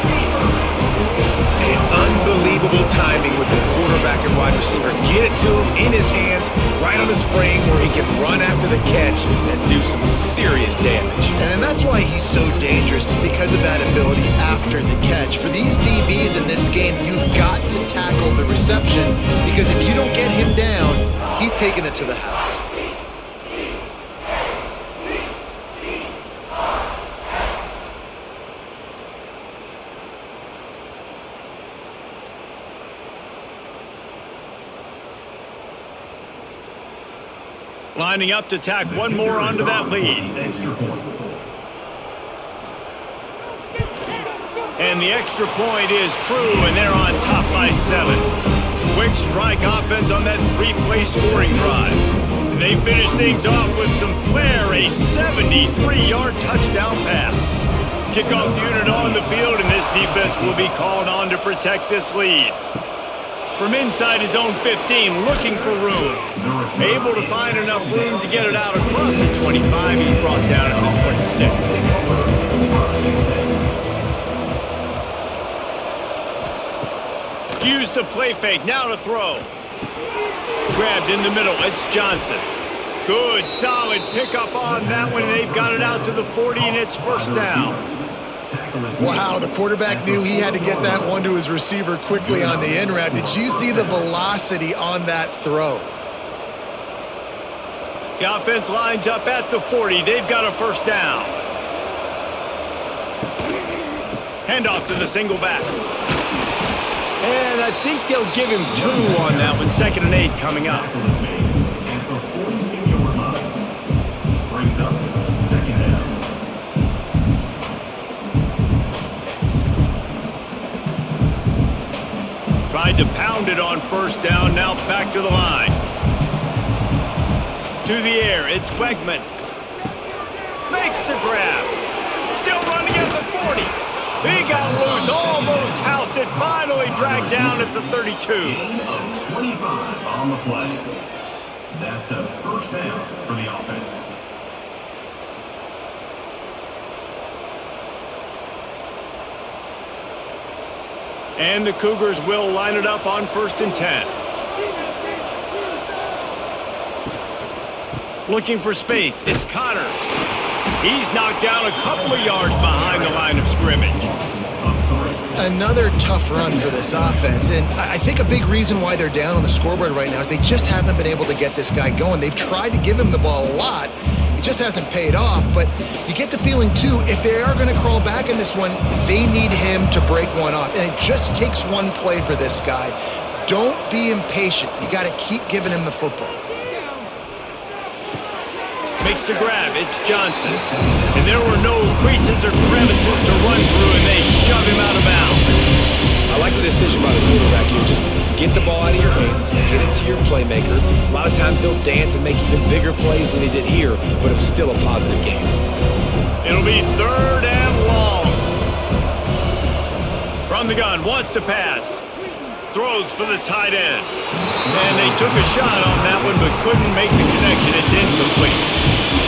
And unbelievable timing with the quarterback and wide receiver. Get it to him in his hands, right on his frame where he can run after the catch and do some serious damage. And that's why he's so dangerous, because of that ability after the catch. For these DBs in this game, you've got to tackle the reception, because if you don't get him down, he's taking it to the house. Lining up to tack one more onto that lead. Extra point. And the extra point is true, and they're on top by 7. Quick strike offense on that 3-play scoring drive. They finish things off with some flair, a 73-yard touchdown pass. Kickoff unit on the field, and this defense will be called on to protect this lead. From inside his own 15, looking for room. Able to find enough room to get it out across the 25. He's brought down at the 26. Use the play fake, now to throw. Grabbed in the middle, it's Johnson. Good, solid pickup on that one. They've got it out to the 40, and it's first down. Wow, the quarterback knew he had to get that one to his receiver quickly on the in route. Did you see the velocity on that throw? The offense lines up at the 40. They've got a first down. Handoff to the single back. And I think they'll give him 2 on that one. 2nd and 8 coming up. Brings up second down. Tried to pound it on first down, now back to the line. To the air, it's Wegman. Makes the grab. Still running at the 40. He got loose, almost housed it, finally dragged down at the 32. Gain of 25 on the play. That's a first down for the offense. And the Cougars will line it up on 1st and 10. Looking for space, it's Connors. He's knocked down a couple of yards behind the line of scrimmage. Another tough run for this offense, and I think a big reason why they're down on the scoreboard right now is they just haven't been able to get this guy going. They've tried to give him the ball a lot. It just hasn't paid off, but you get the feeling, too, if they are going to crawl back in this one, they need him to break one off, and it just takes one play for this guy. Don't be impatient. You got to keep giving him the football. Makes the grab, it's Johnson. And there were no creases or crevices to run through, and they shove him out of bounds. I like the decision by the quarterback here. Just get the ball out of your hands, get it to your playmaker. A lot of times he'll dance and make even bigger plays than he did here, but it was still a positive game. It'll be 3rd and long. From the gun, wants to pass. Throws for the tight end. And they took a shot on that one, but couldn't make the connection. It's incomplete.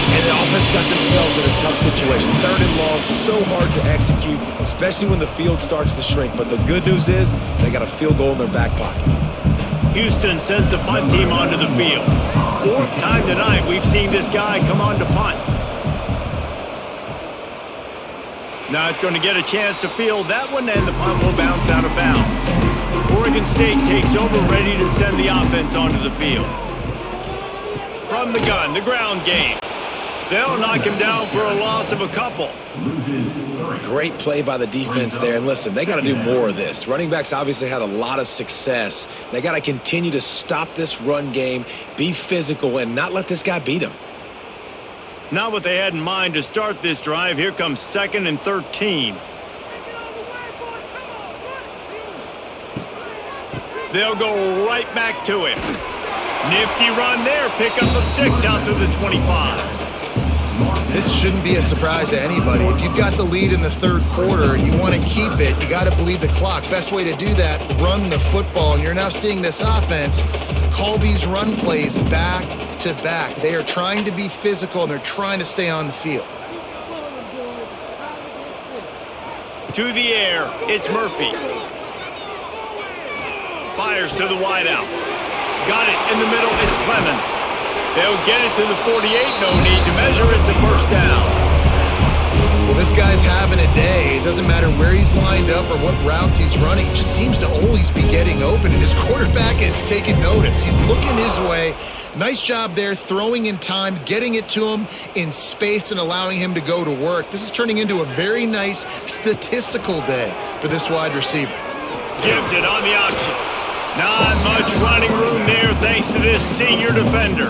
And the offense got themselves in a tough situation. 3rd and long, so hard to execute, especially when the field starts to shrink. But the good news is they got a field goal in their back pocket. Houston sends the punt team onto the field. 4th time tonight we've seen this guy come on to punt. Not going to get a chance to field that one, and the punt will bounce out of bounds. Oregon State takes over, ready to send the offense onto the field. From the gun, the ground game. They'll knock him down for a loss of a couple. Loses 3. Great play by the defense there. And listen, they got to do more of this. Running backs obviously had a lot of success. They got to continue to stop this run game, be physical, and not let this guy beat them. Not what they had in mind to start this drive. Here comes 2nd and 13. They'll go right back to him. Nifty run there. Pickup of 6 out to the 25. This shouldn't be a surprise to anybody. If you've got the lead in the third quarter and you want to keep it, you got to bleed the clock. Best way to do that, run the football. And you're now seeing this offense call these run plays back to back. They are trying to be physical and they're trying to stay on the field. To the air, it's Murphy. Fires to the wideout. Got it in the middle, it's Clemens. They'll get it to the 48, no need to measure, it's a first down. Well, this guy's having a day. It doesn't matter where he's lined up or what routes he's running. He just seems to always be getting open, and his quarterback is taking notice. He's looking his way. Nice job there, throwing in time, getting it to him in space and allowing him to go to work. This is turning into a very nice statistical day for this wide receiver. Gives it on the option. Not much running room there thanks to this senior defender.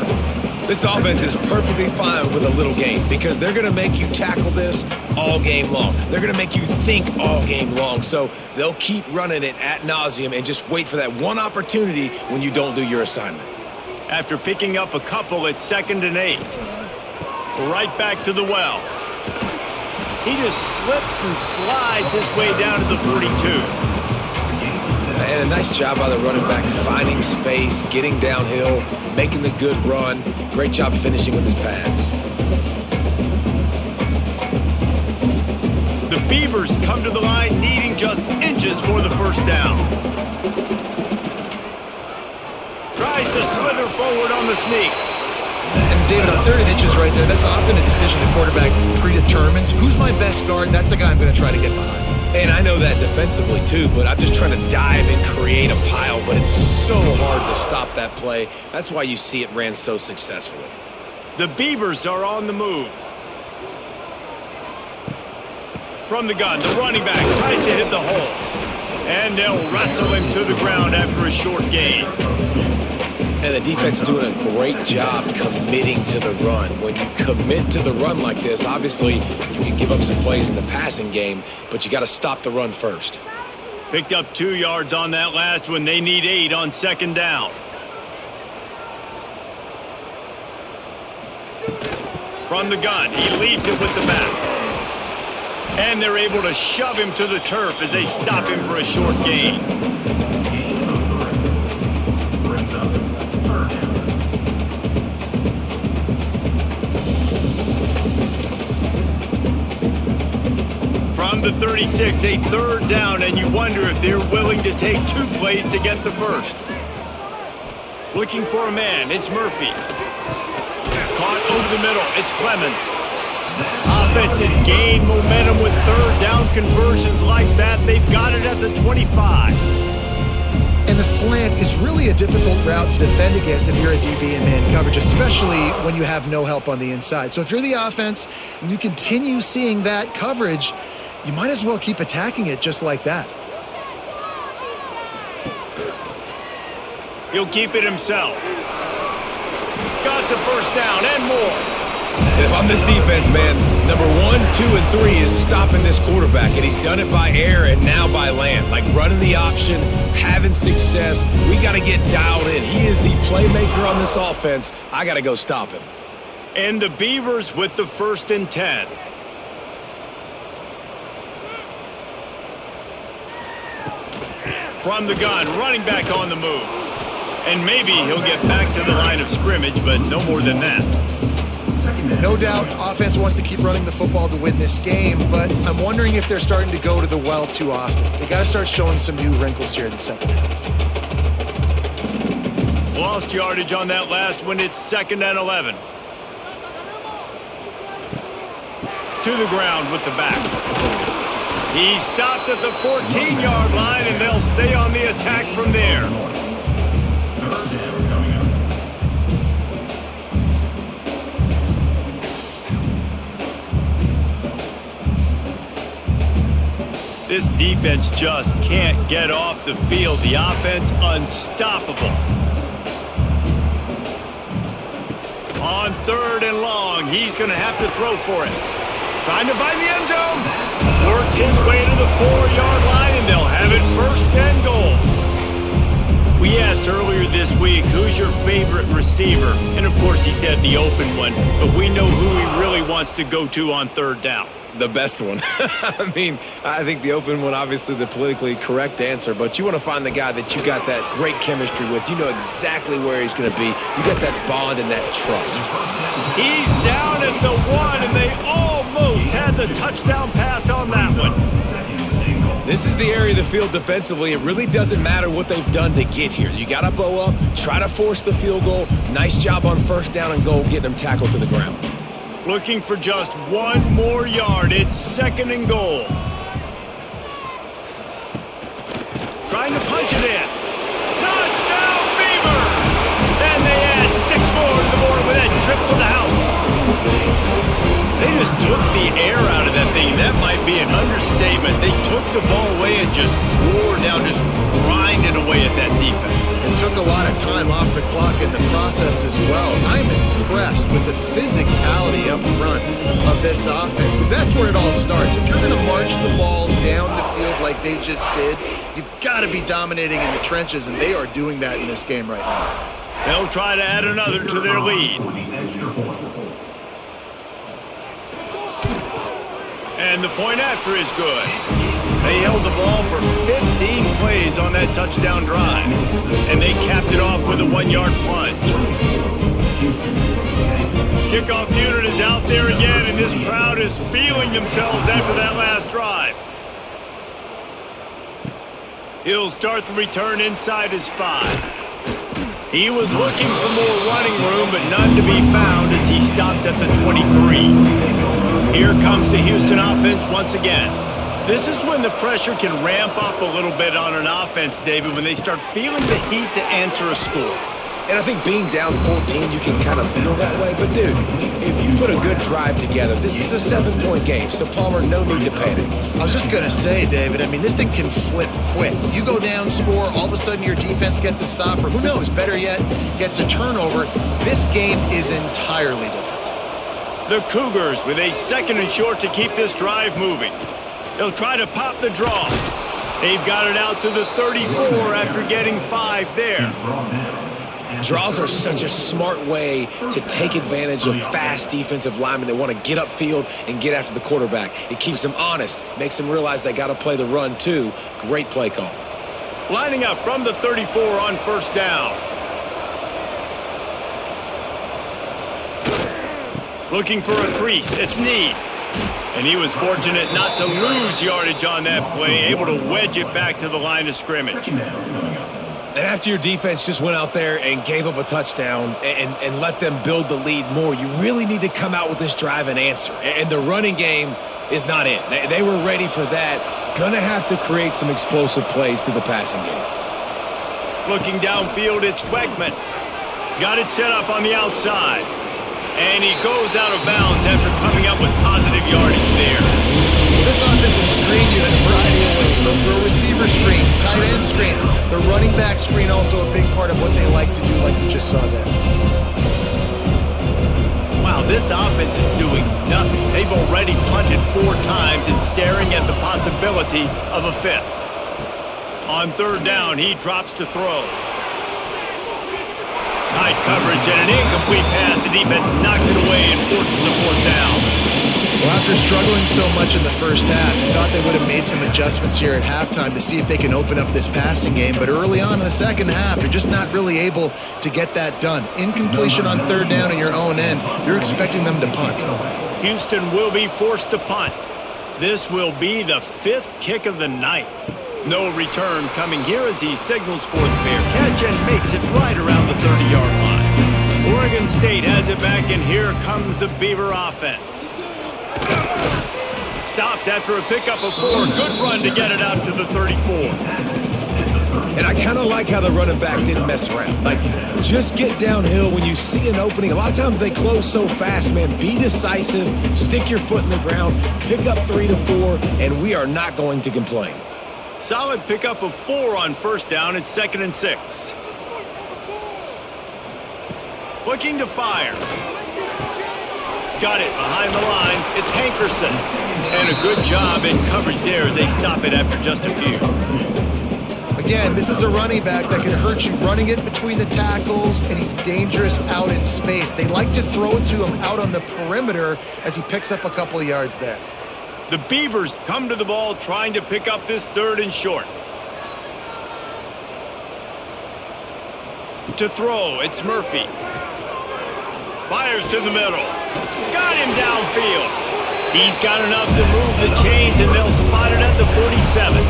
This offense is perfectly fine with a little game because they're going to make you tackle this all game long. They're going to make you think all game long. So they'll keep running it ad nauseum and just wait for that one opportunity when you don't do your assignment. After picking up a couple, it's 2nd and 8. Right back to the well. He just slips and slides his way down to the 42. And a nice job by the running back, finding space, getting downhill, making the good run. Great job finishing with his pads. The Beavers come to the line needing just inches for the first down. Tries to slither forward on the sneak. And David, on 3rd and inches right there, that's often a decision the quarterback predetermines. Who's my best guard? That's the guy I'm going to try to get behind. And I know that defensively too, but I'm just trying to dive and create a pile, but it's so hard to stop that play. That's why you see it ran so successfully. The Beavers are on the move. From the gun, the running back tries to hit the hole. And they'll wrestle him to the ground after a short gain. And the defense doing a great job committing to the run. When you commit to the run like this, obviously you can give up some plays in the passing game, but you got to stop the run first. Picked up 2 yards on that last one. They need 8 on 2nd down. From the gun, he leaves it with the back. And they're able to shove him to the turf as they stop him for a short gain. From the 36, a 3rd down, and you wonder if they're willing to take 2 plays to get the first. Looking for a man, it's Murphy. Caught over the middle, it's Clemens. Offense has gained momentum with 3rd down conversions like that. They've got it at the 25. And the slant is really a difficult route to defend against if you're a DB in man coverage, especially when you have no help on the inside. So if you're the offense and you continue seeing that coverage, you might as well keep attacking it just like that. He'll keep it himself. Got the first down and more. And if I'm this defense, man, number 1, 2, and 3 is stopping this quarterback, and he's done it by air and now by land. Like running the option, having success. We got to get dialed in. He is the playmaker on this offense. I got to go stop him. And the Beavers with the 1st and 10. From the gun, running back on the move. And maybe he'll get back to the line of scrimmage, but no more than that. No doubt, offense wants to keep running the football to win this game, but I'm wondering if they're starting to go to the well too often. They got to start showing some new wrinkles here in the 2nd half. Lost yardage on that last one. It's 2nd and 11. To the ground with the back. He stopped at the 14-yard line, and they'll stay on the attack from there. 3rd down coming up. This defense just can't get off the field. The offense unstoppable. On 3rd and long, he's going to have to throw for it. Trying to find the end zone. Works his way to the 4-yard line, and they'll have it 1st and goal. We asked earlier this week, who's your favorite receiver? And, of course, he said the open one. But we know who he really wants to go to on 3rd down. The best one. I mean, I think the open one, obviously the politically correct answer, but you want to find the guy that you got that great chemistry with. You know exactly where he's going to be. You got that bond and that trust. He's down at the 1, and they almost had the touchdown pass on that one. This is the area of the field defensively. It really doesn't matter what they've done to get here. You got to bow up, try to force the field goal. Nice job on 1st down and goal, getting them tackled to the ground. Looking for just 1 more yard. It's 2nd and goal. Trying to punch it in. Touchdown, Beavers! And they add 6 more to the board with that trip to the house. They just took the air out of that thing. That might be an understatement. They took the ball away and just wore down, just grinded away at that defense. And took a lot of time off the clock in the process as well. I'm impressed with the physicality up front of this offense, because that's where it all starts. If you're going to march the ball down the field like they just did, you've got to be dominating in the trenches, and they are doing that in this game right now. They'll try to add another to their lead. And the point after is good. They held the ball for 15 plays on that touchdown drive. And they capped it off with a 1-yard plunge. Kickoff unit is out there again, and this crowd is feeling themselves after that last drive. He'll start the return inside his 5. He was looking for more running room, but none to be found as he stopped at the 23. Here comes the Houston offense once again. This is when the pressure can ramp up a little bit on an offense, David, when they start feeling the heat to answer a score. And I think being down 14, you can kind of feel that way. But, dude, if you put a good drive together, this is a 7-point game. So, Palmer, no need to panic. I was just going to say, David, I mean, this thing can flip quick. You go down, score, all of a sudden your defense gets a stop, or who knows, better yet, gets a turnover. This game is entirely different. The Cougars with a 2nd and short to keep this drive moving. They'll try to pop the draw. They've got it out to the 34 after getting 5 there. Draws are such a smart way to take advantage of fast defensive linemen that want to get upfield and get after the quarterback. It keeps them honest, makes them realize they got to play the run too. Great play call. Lining up from the 34 on 1st down. Looking for a crease. It's Need. And he was fortunate not to lose yardage on that play, able to wedge it back to the line of scrimmage. And after your defense just went out there and gave up a touchdown and let them build the lead more, you really need to come out with this drive and answer. And the running game is not in. They were ready for that. Gonna have to create some explosive plays through the passing game. Looking downfield, it's Weckman. Got it set up on the outside. And he goes out of bounds after coming up with positive yardage there. This offense will screen you in a variety of ways. They'll throw receiver screens, tight end screens. The running back screen also a big part of what they like to do, like you just saw there. Wow, this offense is doing nothing. They've already punted 4 times and staring at the possibility of a 5th. On 3rd down, he drops to throw. Tight coverage and an incomplete pass. The defense knocks it away and forces a 4th down. Well, after struggling so much in the first half, you thought they would have made some adjustments here at halftime to see if they can open up this passing game. But early on in the second half, you're just not really able to get that done. Incompletion on 3rd down in your own end, you're expecting them to punt. Houston will be forced to punt. This will be the 5th kick of the night. No return coming here as he signals for the fair catch and makes it right around the 30-yard line. Oregon State has it back, and here comes the Beaver offense. Stopped after a pickup of 4. Good run to get it out to the 34. And I kind of like how the running back didn't mess around. Like, just get downhill when you see an opening. A lot of times they close so fast, man. Be decisive, stick your foot in the ground, pick up 3 to 4, and we are not going to complain. Solid pickup of 4 on first down. It's 2nd and 6. Looking to fire. Got it behind the line. It's Hankerson. And a good job in coverage there as they stop it after just a few. Again, this is a running back that can hurt you running it between the tackles, and he's dangerous out in space. They like to throw it to him out on the perimeter as he picks up a couple of yards there. The Beavers come to the ball trying to pick up this 3rd and short. To throw, it's Murphy. Fires to the middle. Got him downfield. He's got enough to move the chains, and they'll spot it at the 47.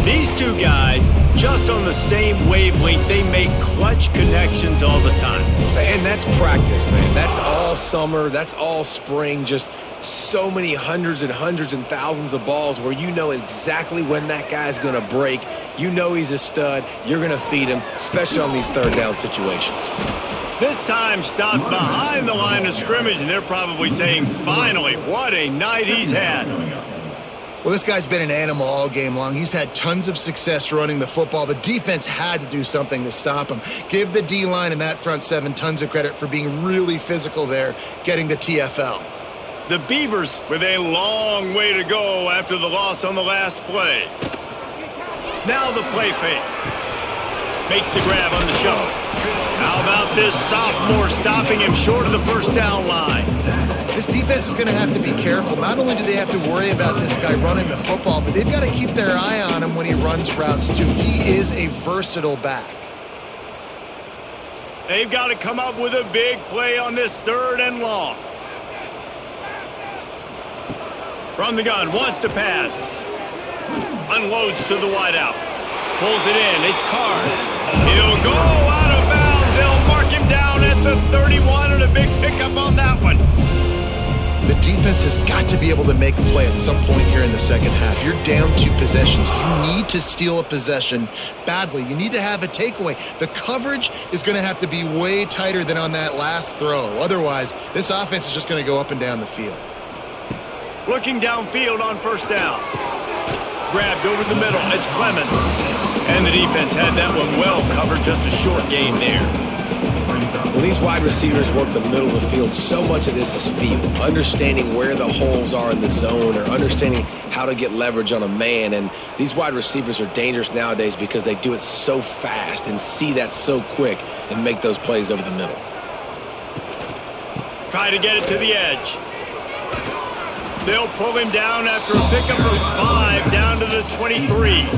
These two guys, just on the same wavelength, they make clutch connections all the time. And that's practice, man. That's all summer. That's all spring. Just so many hundreds and thousands of balls where you know exactly when that guy's going to break. You know he's a stud. You're going to feed him, especially on these 3rd down situations. This time stopped behind the line of scrimmage, and they're probably saying, finally, what a night he's had. Well, this guy's been an animal all game long. He's had tons of success running the football. The defense had to do something to stop him. Give the D-line and that front 7 tons of credit for being really physical there, getting the TFL. The Beavers with a long way to go after the loss on the last play. Now the play fake. Makes the grab on the show. How about this sophomore stopping him short of the first down line? This defense is going to have to be careful. Not only do they have to worry about this guy running the football, but they've got to keep their eye on him when he runs routes too. He is a versatile back. They've got to come up with a big play on this 3rd and long. From the gun, wants to pass. Unloads to the wideout. Pulls it in. It's Carr. He'll go out of bounds. They'll mark him down at the 31, and a big pickup on that one. The defense has got to be able to make a play at some point here in the second half. You're down 2 possessions. You need to steal a possession badly. You need to have a takeaway. The coverage is going to have to be way tighter than on that last throw. Otherwise, this offense is just going to go up and down the field. Looking downfield on first down. Grabbed over the middle. It's Clemens. And the defense had that one well covered. Just a short gain there. When these wide receivers work the middle of the field, so much of this is feel. Understanding where the holes are in the zone or understanding how to get leverage on a man. And these wide receivers are dangerous nowadays because they do it so fast and see that so quick and make those plays over the middle. Try to get it to the edge. They'll pull him down after a pickup of 5 down to the 23.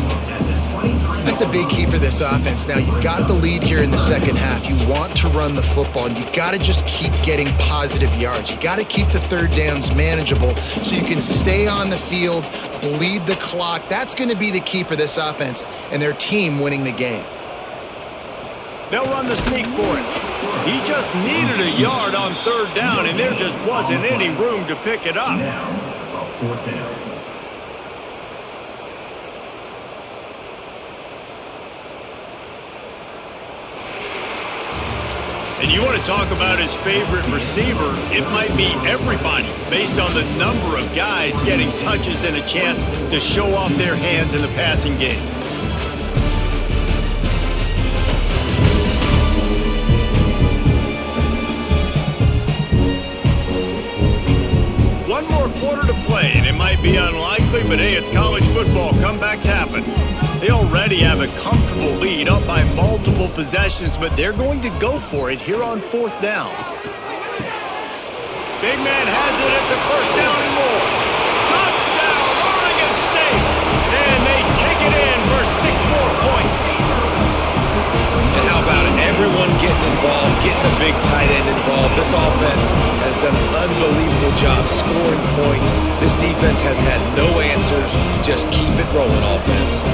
That's a big key for this offense. Now, you've got the lead here in the second half. You want to run the football, and you got to just keep getting positive yards. You got to keep the 3rd downs manageable so you can stay on the field, bleed the clock. That's going to be the key for this offense and their team winning the game. They'll run the sneak for it. He just needed a yard on 3rd down, and there just wasn't any room to pick it up. Now, a 4th down. And you want to talk about his favorite receiver, it might be everybody based on the number of guys getting touches and a chance to show off their hands in the passing game. One more quarter to play, and it might be unlikely, but hey, it's college football. Comebacks happen. They already have a comfortable lead up by multiple possessions, but they're going to go for it here on 4th down. Big man has it. It's a first down and more. Touchdown, Oregon State. And they take it in for 6 more points. And how about it? Everyone getting involved, getting the big tight end involved. This offense has done an unbelievable job scoring points. This defense has had no answers. Just keep it rolling, offense.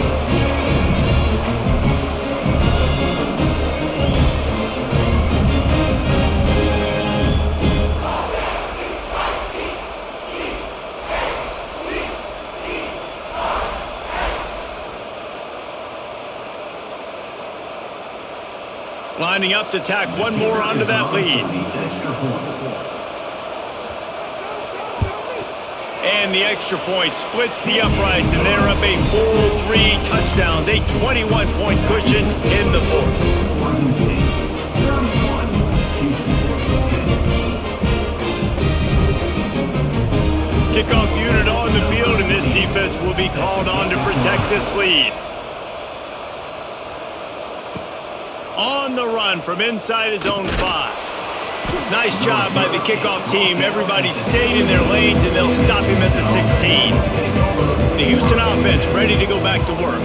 lining up to tack one more onto that lead. Extra point. And the extra point splits the uprights, and they're up a full 3 touchdowns, a 21-point cushion in the fourth. Oregon State, 31. Houston, 10. Kickoff unit on the field, and this defense will be called on to protect this lead. On the run from inside his own 5. Nice job by the kickoff team. Everybody stayed in their lanes, and they'll stop him at the 16. The Houston offense ready to go back to work.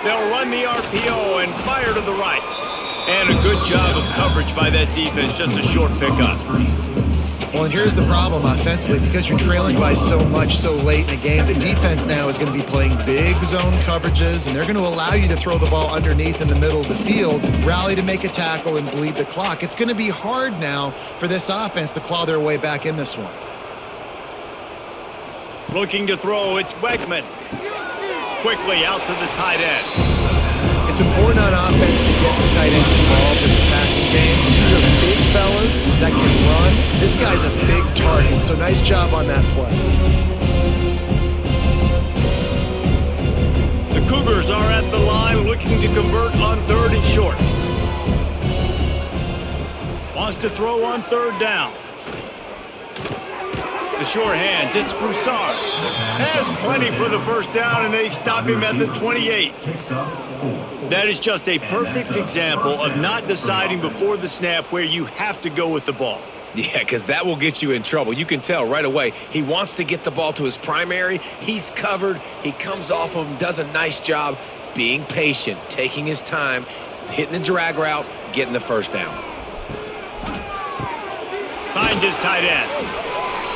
They'll run the RPO and fire to the right. And a good job of coverage by that defense, just a short pickup. Well, and here's the problem offensively. Because you're trailing by so much so late in the game, the defense now is going to be playing big zone coverages, and they're going to allow you to throw the ball underneath in the middle of the field, rally to make a tackle, and bleed the clock. It's going to be hard now for this offense to claw their way back in this one. Looking to throw, it's Wegman. Quickly out to the tight end. It's important on offense to get the tight ends involved in the passing game. These are big fellas that can run. This guy's a big target, so nice job on that play. The Cougars are at the line looking to convert on 3rd and short. Wants to throw on 3rd down. The short hands, it's Broussard. Has plenty for the first down, and they stop him at the 28. Picks up 4. That is just a perfect example of not deciding before the snap where you have to go with the ball. Yeah, because that will get you in trouble. You can tell right away he wants to get the ball to his primary. He's covered. He comes off of him, does a nice job being patient, taking his time, hitting the drag route, getting the first down. Finds his tight end.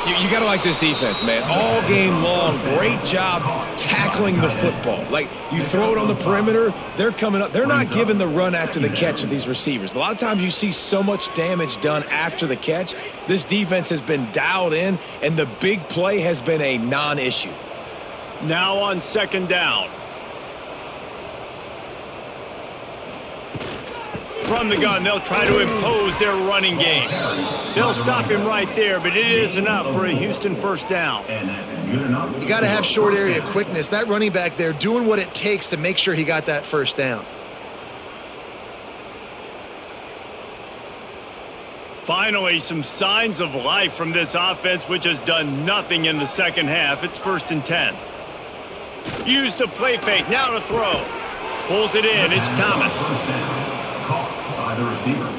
You got to like this defense, man. All game long, great job tackling the football. Like, you throw it on the perimeter, they're coming up. They're not giving the run after the catch with these receivers. A lot of times you see so much damage done after the catch. This defense has been dialed in, and the big play has been a non-issue. Now on 2nd down. From the gun, they'll try to impose their running game. They'll stop him right there, but it is enough for a Houston first down. And that's good enough. You got to have short area quickness. That running back there doing what it takes to make sure he got that first down. Finally, some signs of life from this offense, which has done nothing in the second half. It's 1st and 10. Use the play fake, now to throw. Pulls it in, it's Thomas. First down. Caught by the receiver.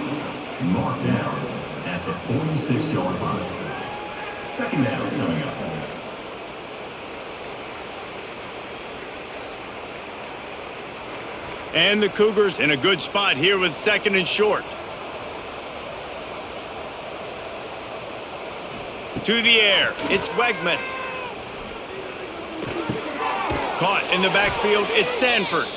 Marked down at the 46-yard line. 2nd down coming up. And the Cougars in a good spot here with 2nd and short. To the air, it's Wegman. Caught in the backfield, it's Sanford.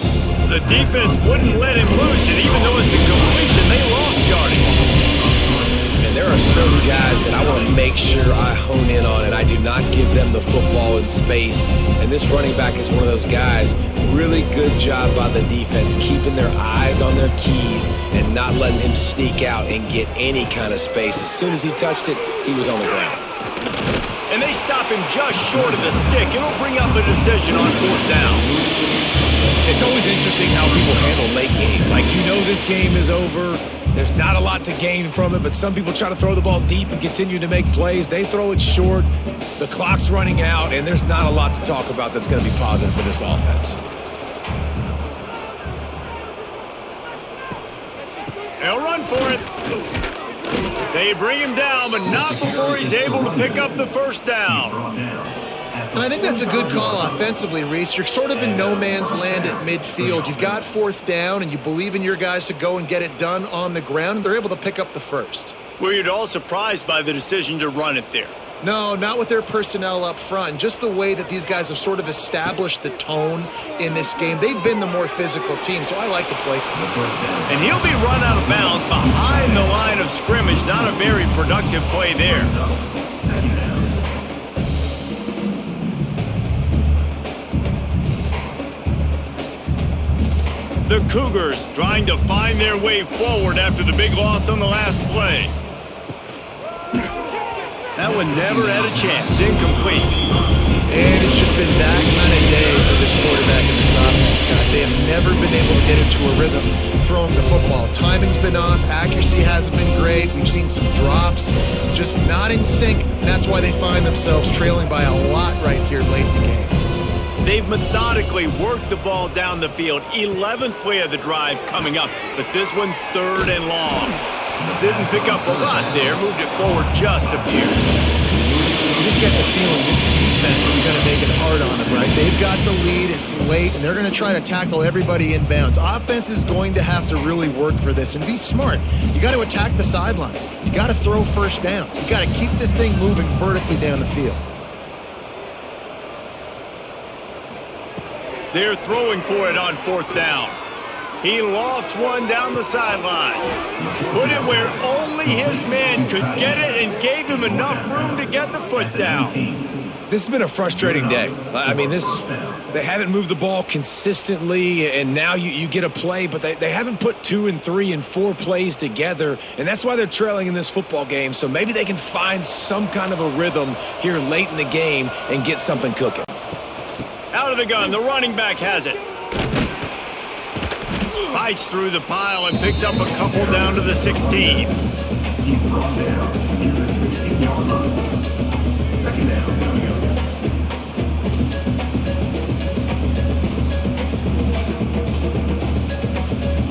The defense wouldn't let him loose, and even though it's a completion, they lost yardage. And there are certain guys that I want to make sure I hone in on, and I do not give them the football in space. And this running back is one of those guys. Really good job by the defense, keeping their eyes on their keys and not letting him sneak out and get any kind of space. As soon as he touched it, he was on the ground. And they stop him just short of the stick. It'll bring up a decision on 4th down. It's always interesting how people handle late game. Like, you know this game is over. There's not a lot to gain from it, but some people try to throw the ball deep and continue to make plays. They throw it short. The clock's running out, and there's not a lot to talk about that's going to be positive for this offense. They'll run for it. They bring him down, but not before he's able to pick up the first down. Brought down. And I think that's a good call offensively, Reese. You're sort of in no man's land at midfield. You've got 4th down, and you believe in your guys to go and get it done on the ground. They're able to pick up the first. Were you at all surprised by the decision to run it there? No, not with their personnel up front. Just the way that these guys have sort of established the tone in this game. They've been the more physical team, so I like the play. And he'll be run out of bounds behind the line of scrimmage. Not a very productive play there. 2nd down. The Cougars trying to find their way forward after the big loss on the last play. That one never had a chance. Incomplete. And it's just been that kind of day for this quarterback and this offense, guys. They have never been able to get into a rhythm throwing the football. Timing's been off. Accuracy hasn't been great. We've seen some drops. Just not in sync. And that's why they find themselves trailing by a lot right here late in the game. They've methodically worked the ball down the field. 11th play of the drive coming up, but this one 3rd and long. Didn't pick up a lot there, moved it forward just a few. You just get the feeling this defense is going to make it hard on them, right? They've got the lead, it's late, and they're going to try to tackle everybody in bounds. Offense is going to have to really work for this and be smart. You got to attack the sidelines. You got to throw first downs. You got to keep this thing moving vertically down the field. They're throwing for it on 4th down. He lofts one down the sideline. Put it where only his man could get it and gave him enough room to get the foot down. This has been a frustrating day. I mean, they haven't moved the ball consistently, and now you get a play, but they haven't put 2 and 3 and 4 plays together, and that's why they're trailing in this football game. So maybe they can find some kind of a rhythm here late in the game and get something cooking. Out of the gun, the running back has it. Fights through the pile and picks up a couple down to the 16. He's brought down near the 16-yard line. 2nd down coming up.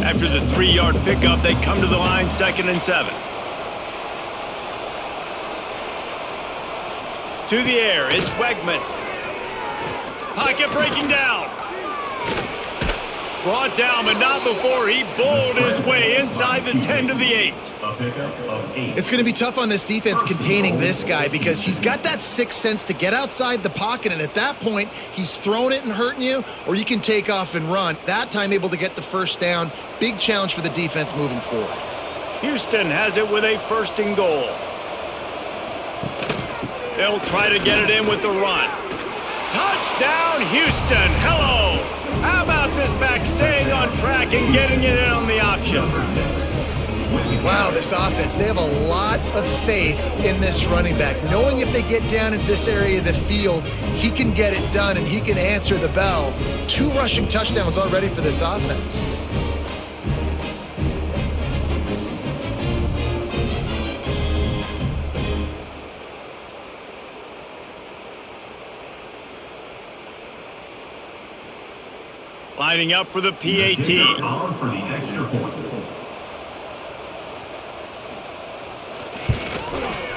After the 3-yard pickup, they come to the line 2nd and 7. To the air, it's Wegman. Pocket breaking down. Brought down, but not before he bowled his way inside the 10 to the 8. A pickup of 8. It's going to be tough on this defense containing this guy because he's got that sixth sense to get outside the pocket, and at that point, he's throwing it and hurting you, or you can take off and run. That time able to get the first down. Big challenge for the defense moving forward. Houston has it with a 1st and goal. They'll try to get it in with the run. Touchdown, Houston. Hello. How about this back staying on track and getting it in on the option? Wow, this offense, they have a lot of faith in this running back. Knowing if they get down in this area of the field, he can get it done and he can answer the bell. 2 rushing touchdowns already for this offense. Lining up for the PAT. On for the extra point.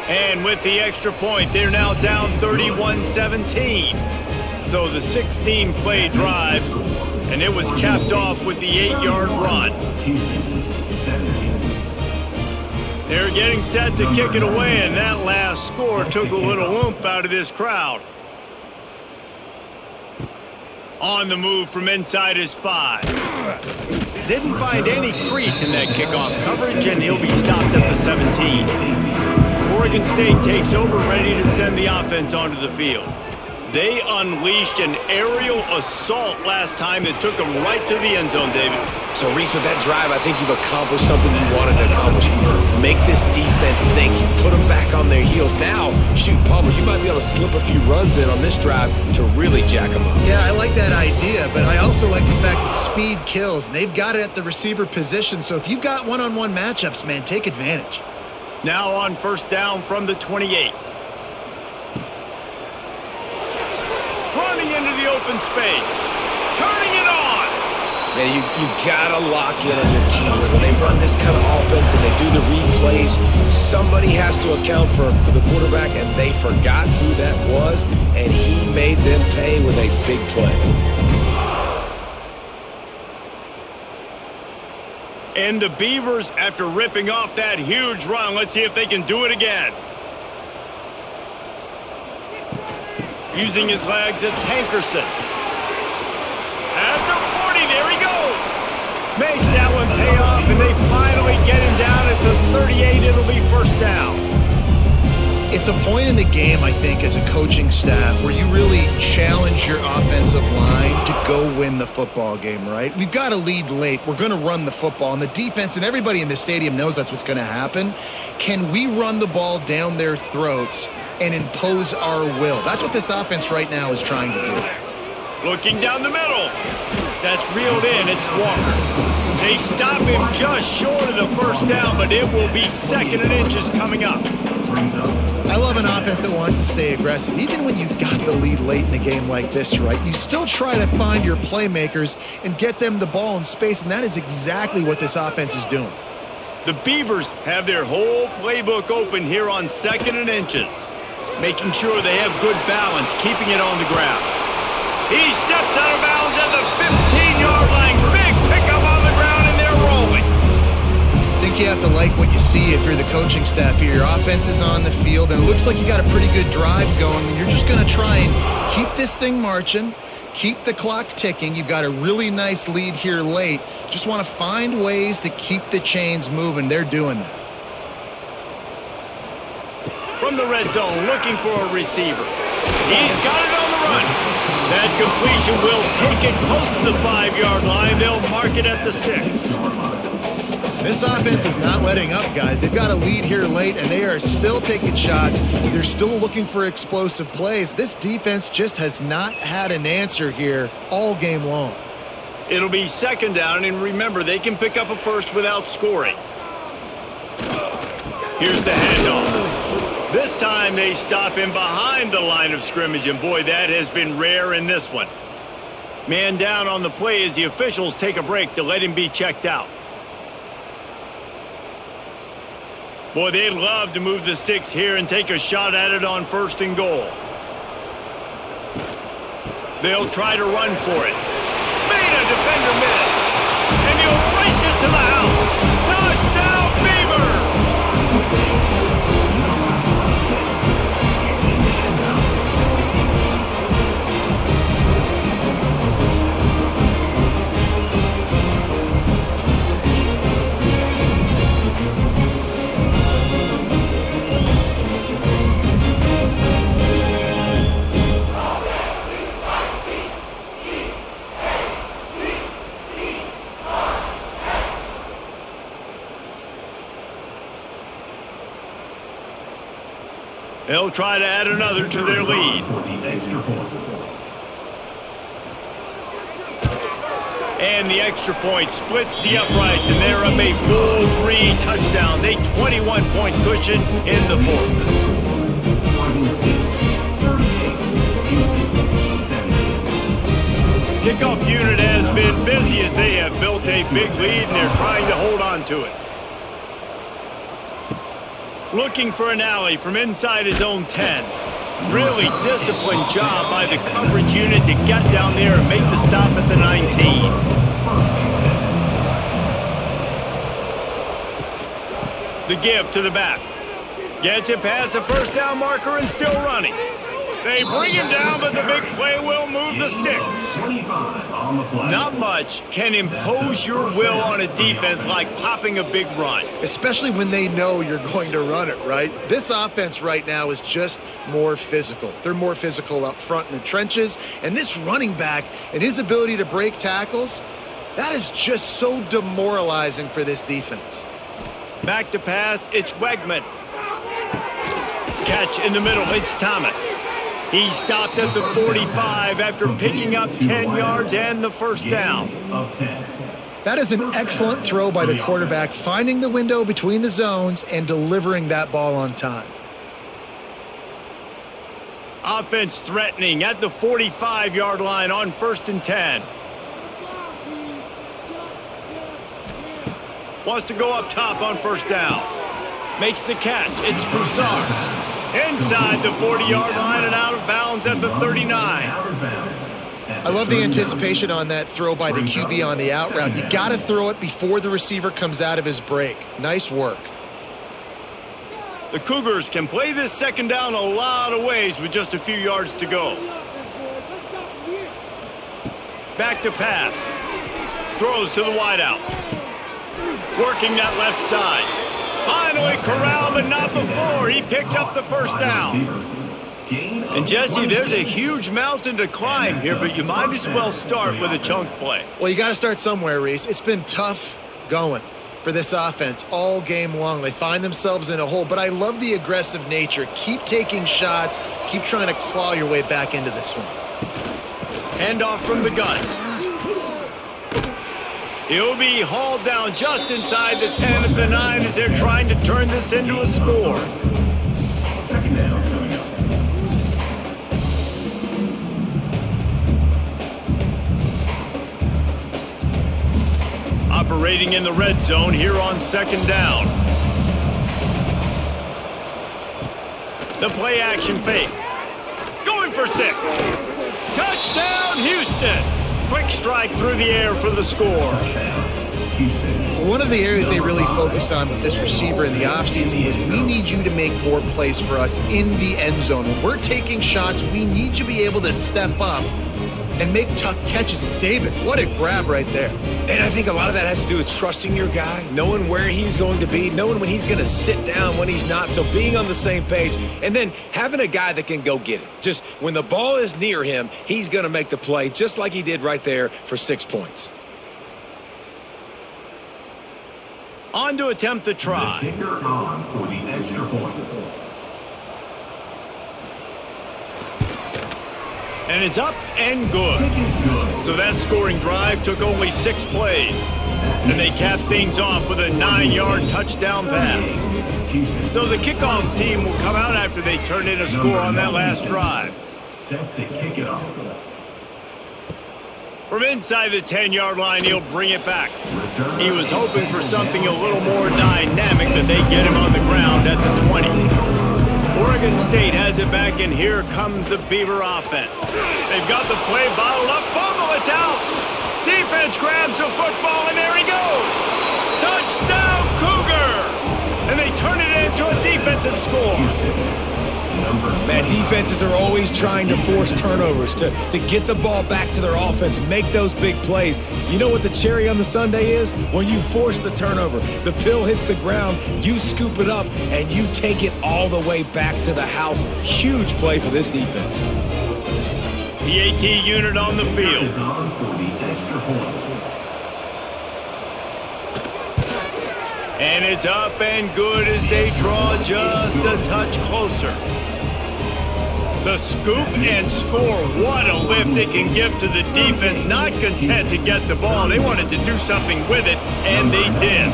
And with the extra point, they're now down 31-17. So the 16-play drive, and it was capped off with the 8-yard run. They're getting set to kick it away, and that last score took a little oomph out of this crowd. On the move from inside his 5. Didn't find any crease in that kickoff coverage, and he'll be stopped at the 17. Oregon State takes over, ready to send the offense onto the field. They unleashed an aerial assault last time that took them right to the end zone, David. So, Reese, with that drive, I think you've accomplished something you wanted to accomplish. Make this defense think. You put them back on their heels. Now, shoot, Palmer, you might be able to slip a few runs in on this drive to really jack them up. Yeah, I like that idea, but I also like the fact that speed kills. And they've got it at the receiver position, so if you've got one-on-one matchups, man, take advantage. Now on 1st down from the 28. Running into the open space. Turning it on. Man, you gotta lock in on your keys. When they run this kind of offense and they do the replays, somebody has to account for the quarterback, and they forgot who that was, and he made them pay with a big play. And the Beavers, after ripping off that huge run, let's see if they can do it again. Using his legs, it's Hankerson. At the 40, there he goes. Makes that one pay off, and they finally get him down at the 38. It'll be 1st down. It's a point in the game, I think, as a coaching staff where you really challenge your offensive line to go win the football game, right? We've got to lead late. We're going to run the football. And the defense and everybody in the stadium knows that's what's going to happen. Can we run the ball down their throats and impose our will? That's what this offense right now is trying to do. Looking down the middle. That's reeled in. It's Walker. They stop him just short of the first down, but it will be 2nd and inches coming up. I love an offense that wants to stay aggressive. Even when you've got the lead late in the game like this, right? You still try to find your playmakers and get them the ball in space, and that is exactly what this offense is doing. The Beavers have their whole playbook open here on 2nd and inches, making sure they have good balance, keeping it on the ground. He steps out of bounds at the 15-yard line. Big pickup on the ground, and they're rolling. I think you have to like what you see if you're the coaching staff here. Your offense is on the field, and it looks like you got a pretty good drive going. You're just going to try and keep this thing marching, keep the clock ticking. You've got a really nice lead here late. Just want to find ways to keep the chains moving. They're doing that. From the red zone, looking for a receiver. He's got it on the run. That completion will take it close to the 5-yard line. They'll mark it at the 6. This offense is not letting up, guys. They've got a lead here late, and they are still taking shots. They're still looking for explosive plays. This defense just has not had an answer here all game long. It'll be 2nd down, and remember, they can pick up a first without scoring. Here's the handoff. This time they stop him behind the line of scrimmage, and boy, that has been rare in this one. Man down on the play as the officials take a break to let him be checked out. Boy, they'd love to move the sticks here and take a shot at it on 1st and goal. They'll try to run for it. Made a defender miss. And he'll race it to the house. Touchdown, Beavers! They'll try to add another to their lead. And the extra point splits the uprights, and they're up a full 3 touchdowns, a 21-point cushion in the 4th. Kickoff unit has been busy as they have built a big lead, and they're trying to hold on to it. Looking for an alley from inside his own 10. Really disciplined job by the coverage unit to get down there and make the stop at the 19. The give to the back. Gets it past the 1st down marker and still running. They bring him down, but the big play will move the sticks. Not much can impose your will on a defense like popping a big run. Especially when they know you're going to run it, right? This offense right now is just more physical. They're more physical up front in the trenches. And this running back and his ability to break tackles, that is just so demoralizing for this defense. Back to pass, it's Wegman. Catch in the middle, it's Thomas. He stopped at the 45 after picking up 10 yards and the 1st down. That is an excellent throw by the quarterback, finding the window between the zones and delivering that ball on time. Offense threatening at the 45-yard line on 1st and 10. Wants to go up top on 1st down. Makes the catch. It's Broussard. Inside the 40-yard line and out of bounds at the 39. I love the anticipation on that throw by the QB on the out route. You got to throw it before the receiver comes out of his break. Nice work. The Cougars can play this 2nd down a lot of ways with just a few yards to go. Back to pass. Throws to the wideout. Working that left side. Finally corralled but not before. He picks up the first down. And Jesse, there's a huge mountain to climb here, but you might as well start with a chunk play. Well, you got to start somewhere, Reese. It's been tough going for this offense all game long. They find themselves in a hole, but I love the aggressive nature. Keep taking shots. Keep trying to claw your way back into this one. Handoff from the gun. He'll be hauled down just inside the 10 of the 9 as they're trying to turn this into a score. Second down coming up. Operating in the red zone here on second down. The play action fake. Going for 6. Touchdown, Houston. Quick strike through the air for the score. One of the areas they really focused on with this receiver in the offseason was we need you to make more plays for us in the end zone. When we're taking shots, we need you to be able to step up and make tough catches. And David, what a grab right there. And I think a lot of that has to do with trusting your guy, knowing where he's going to be, knowing when he's going to sit down, when he's not. So being on the same page, and then having a guy that can go get it. Just when the ball is near him, he's going to make the play just like he did right there for 6 points. On to attempt the try. The kicker on for the extra point. And it's up and good. So that scoring drive took only 6 plays. And they capped things off with a 9-yard touchdown pass. So the kickoff team will come out after they turn in a score on that last drive. Set to kick it off. From inside the 10-yard line, he'll bring it back. He was hoping for something a little more dynamic, but they get him on the ground at the 20. Oregon State has it back, and here comes the Beaver offense. They've got the play bottled up. Fumble, it's out. Defense grabs the football, and there he goes. Touchdown, Cougars! And they turn it into a defensive score. Man, defenses are always trying to force turnovers to get the ball back to their offense, make those big plays. You know what the cherry on the sundae is? When you force the turnover, the pill hits the ground, you scoop it up, and you take it all the way back to the house. Huge play for this defense. PAT unit on the field. Is on for the extra point. And it's up and good as they draw just a touch closer. The scoop and score. What a lift it can give to the defense. Not content to get the ball. They wanted to do something with it, and they did.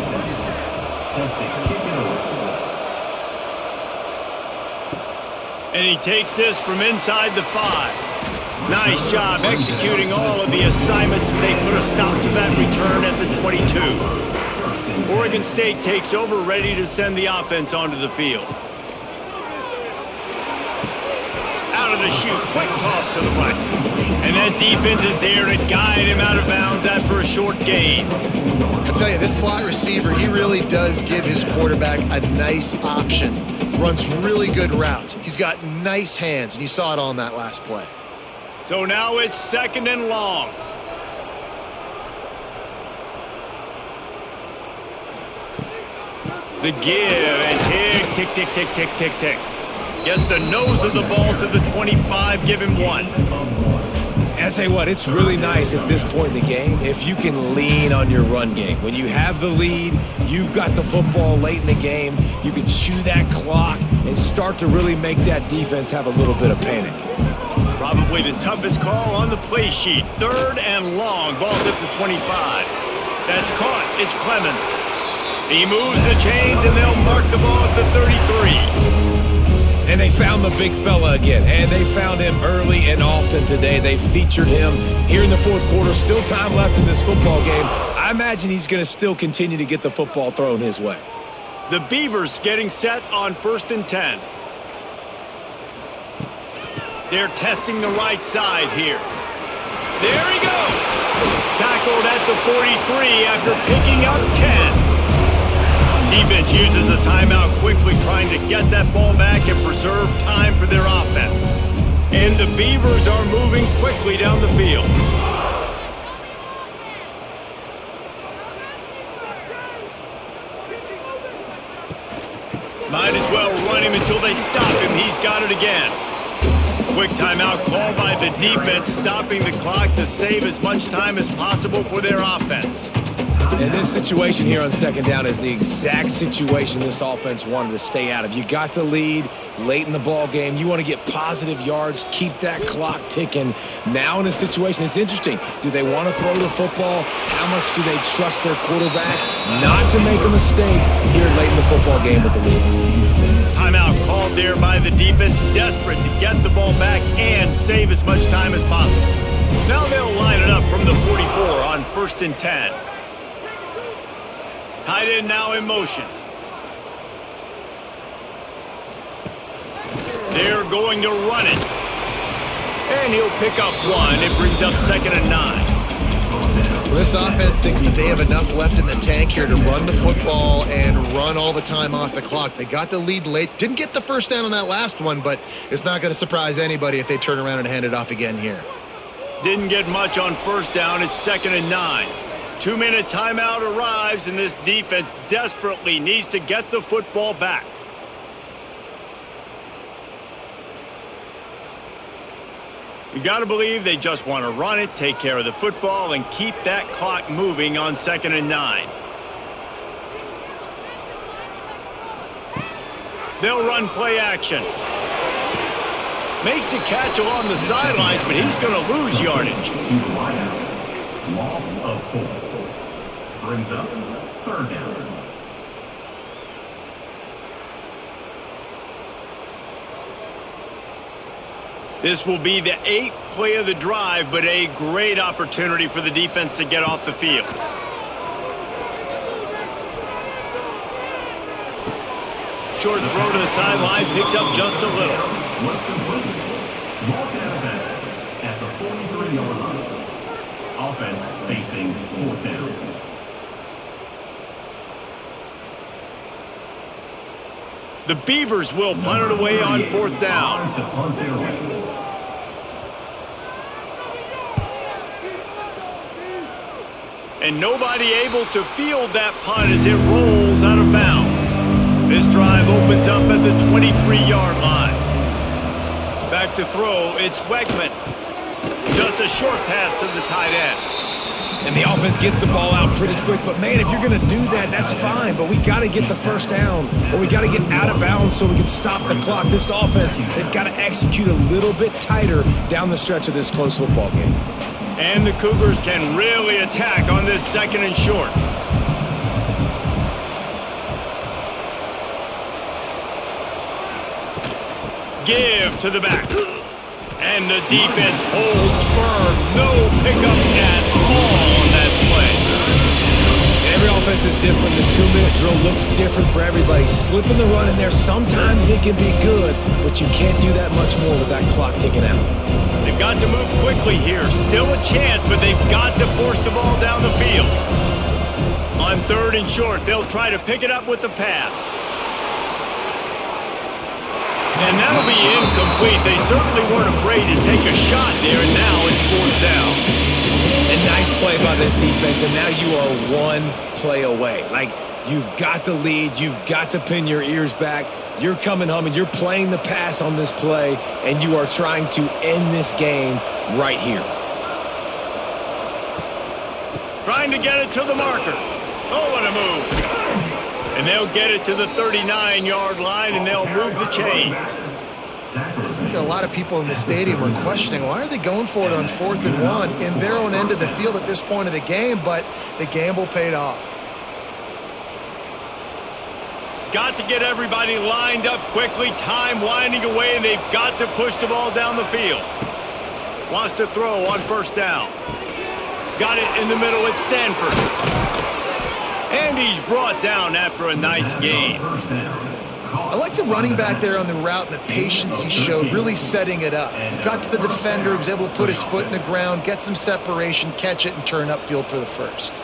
And he takes this from inside the 5. Nice job executing all of the assignments as they put a stop to that return at the 22. Oregon State takes over, ready to send the offense onto the field. Out of the chute, quick toss to the right. And that defense is there to guide him out of bounds after a short gain. I tell you, this slot receiver, he really does give his quarterback a nice option. Runs really good routes. He's got nice hands, and you saw it all in that last play. So now it's 2nd and long. The give and tick, tick, tick, tick, tick, tick, tick. Gets the nose of the ball to the 25, give him 1. And I tell you what, it's really nice at this point in the game if you can lean on your run game. When you have the lead, you've got the football late in the game, you can chew that clock and start to really make that defense have a little bit of panic. Probably the toughest call on the play sheet. 3rd and long, ball's at the 25. That's caught, it's Clemens. He moves the chains and they'll mark the ball at the 33. And they found the big fella again, and they found him early and often today. They featured him here in the 4th quarter. Still time left in this football game. I imagine he's going to still continue to get the football thrown his way. The Beavers getting set on 1st and 10. They're testing the right side here. There he goes. Tackled at the 43 after picking up 10. Defense uses a timeout quickly, trying to get that ball back and preserve time for their offense. And the Beavers are moving quickly down the field. Might as well run him until they stop him. He's got it again. Quick timeout called by the defense, stopping the clock to save as much time as possible for their offense. And this situation here on second down is the exact situation this offense wanted to stay out of. You got the lead late in the ball game. You want to get positive yards, keep that clock ticking. Now in a situation, it's interesting. Do they want to throw the football? How much do they trust their quarterback not to make a mistake here late in the football game with the lead? Timeout called there by the defense, desperate to get the ball back and save as much time as possible. Now they'll line it up from the 44 on 1st and 10. Tight end now in motion. They're going to run it. And he'll pick up one. It brings up 2nd and 9. Well, this offense thinks that they have enough left in the tank here to run the football and run all the time off the clock. They got the lead late. Didn't get the first down on that last one, but it's not going to surprise anybody if they turn around and hand it off again here. Didn't get much on 1st down. It's 2nd and 9. 2-minute timeout arrives, and this defense desperately needs to get the football back. You got to believe they just want to run it, take care of the football, and keep that clock moving on 2nd and 9. They'll run play action. Makes a catch along the sidelines, but he's going to lose yardage. Loss of 4. Brings up 3rd down. This will be the 8th play of the drive, but a great opportunity for the defense to get off the field. Short throw to the sideline, picks up just a little. Was completed. Mark out of bounds at the 43-yard line. Offense facing 4th down. The Beavers will punt it away on 4th down. To punt it away. And nobody able to field that punt as it rolls out of bounds. This drive opens up at the 23-yard line. Back to throw, it's Wegman. Just a short pass to the tight end. And the offense gets the ball out pretty quick. But, man, if you're going to do that, that's fine. But we got to get the first down, or we got to get out of bounds so we can stop the clock. This offense, they've got to execute a little bit tighter down the stretch of this close football game. And the Cougars can really attack on this 2nd and short. Give to the back. And the defense holds firm. No pickup at all on that play. Every offense is different. The 2-minute drill looks different for everybody. Slipping the run in there, sometimes it can be good, but you can't do that much more with that clock ticking out. They've got to move quickly here. Still a chance, but they've got to force the ball down the field. On 3rd and short, they'll try to pick it up with the pass. And that'll be incomplete. They certainly weren't afraid to take a shot there, and now it's 4th down. And nice play by this defense, and now you are one play away. Like, you've got the lead. You've got to pin your ears back. You're coming home, and you're playing the pass on this play, and you are trying to end this game right here. Trying to get it to the marker. Oh, what a move. And they'll get it to the 39-yard line, and they'll move the chains. I think a lot of people in the stadium were questioning, why are they going for it on 4th and 1 in their own end of the field at this point of the game, but the gamble paid off. Got to get everybody lined up quickly, time winding away, and they've got to push the ball down the field. Wants to throw on 1st down. Got it in the middle, it's Sanford. And he's brought down after a nice gain. I like the running back there on the route and the patience he showed, really setting it up. Got to the defender, he was able to put his foot in the ground, get some separation, catch it, and turn upfield for the first.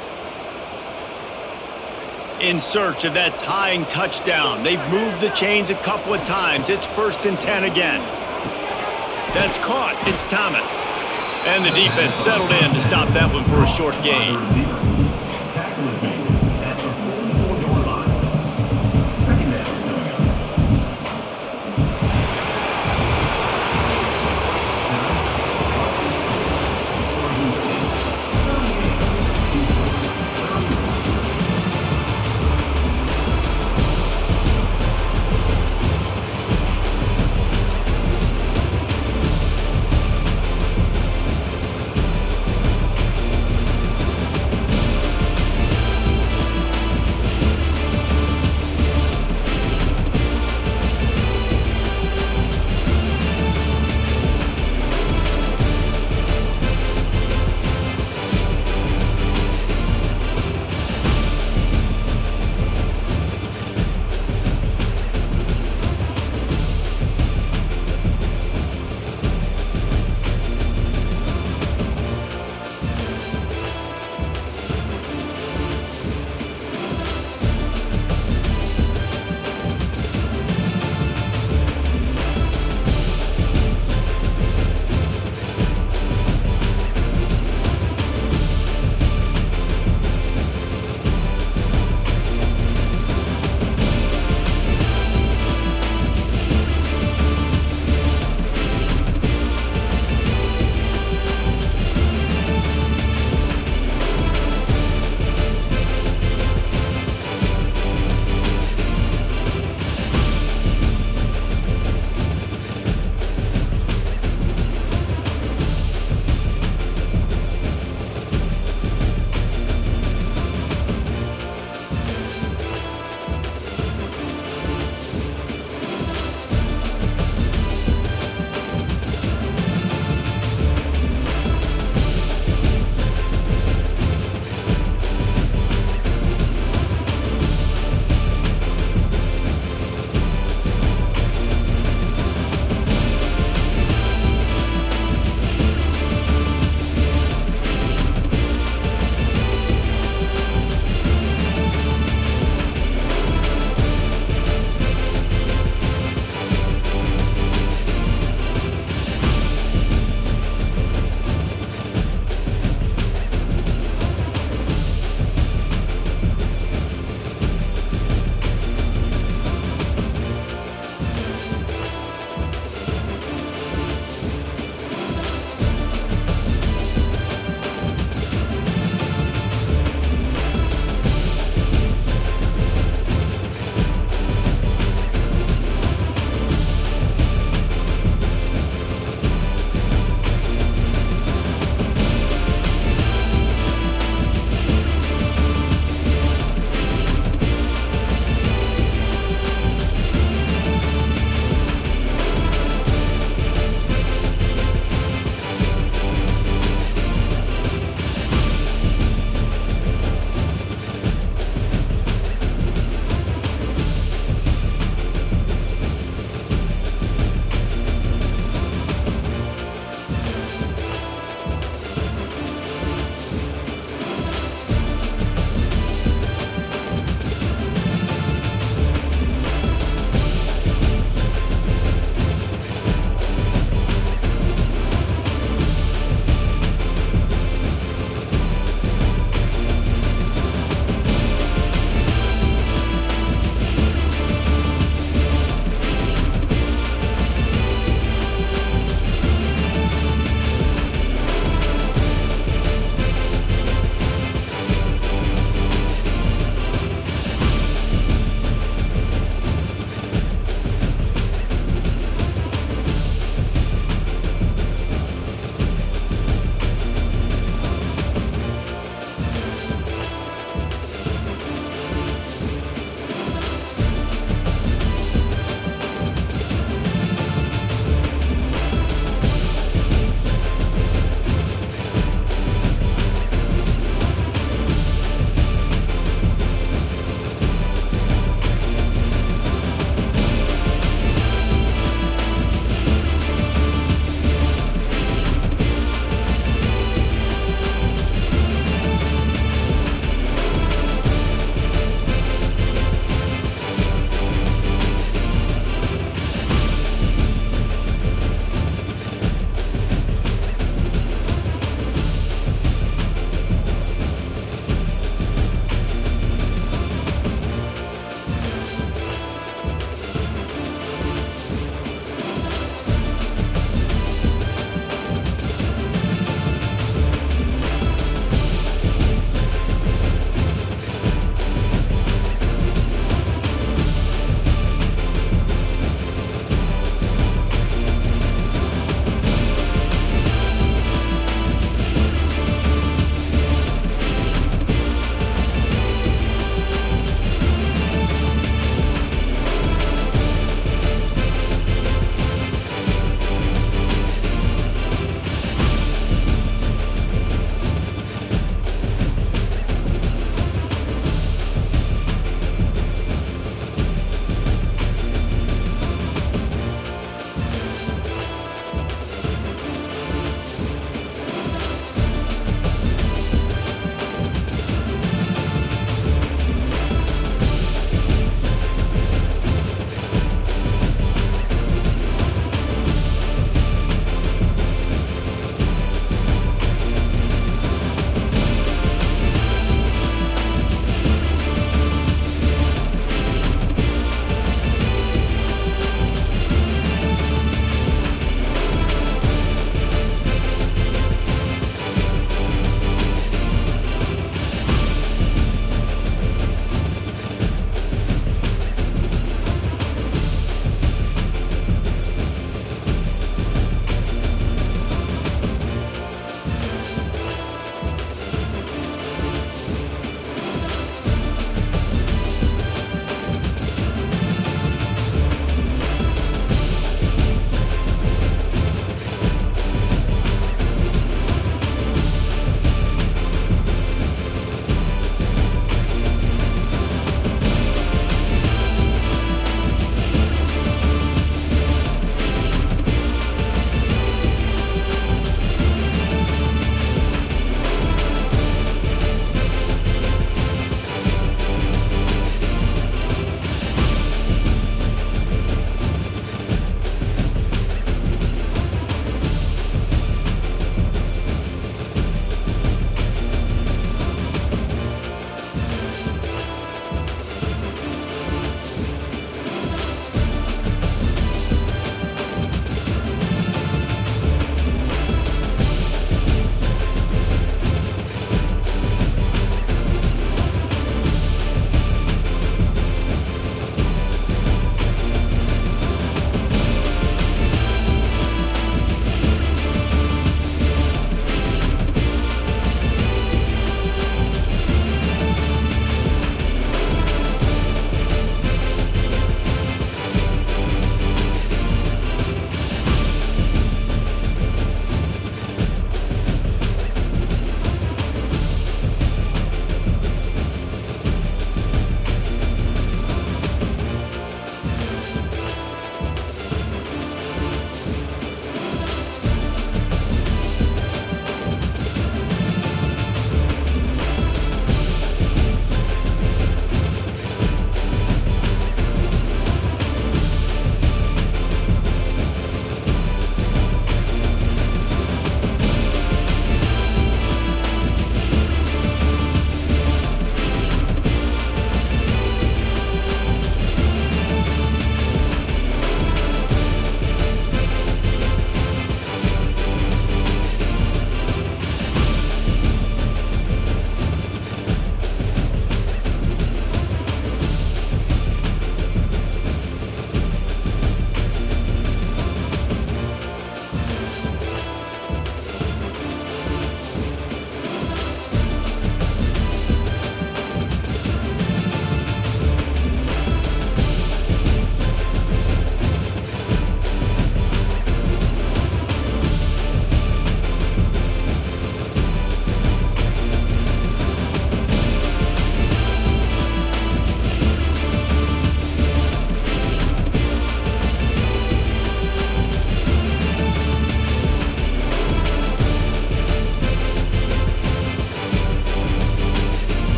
In search of that tying touchdown. They've moved the chains a couple of times. It's 1st and 10 again. That's caught. It's Thomas. And the defense settled in to stop that one for a short gain.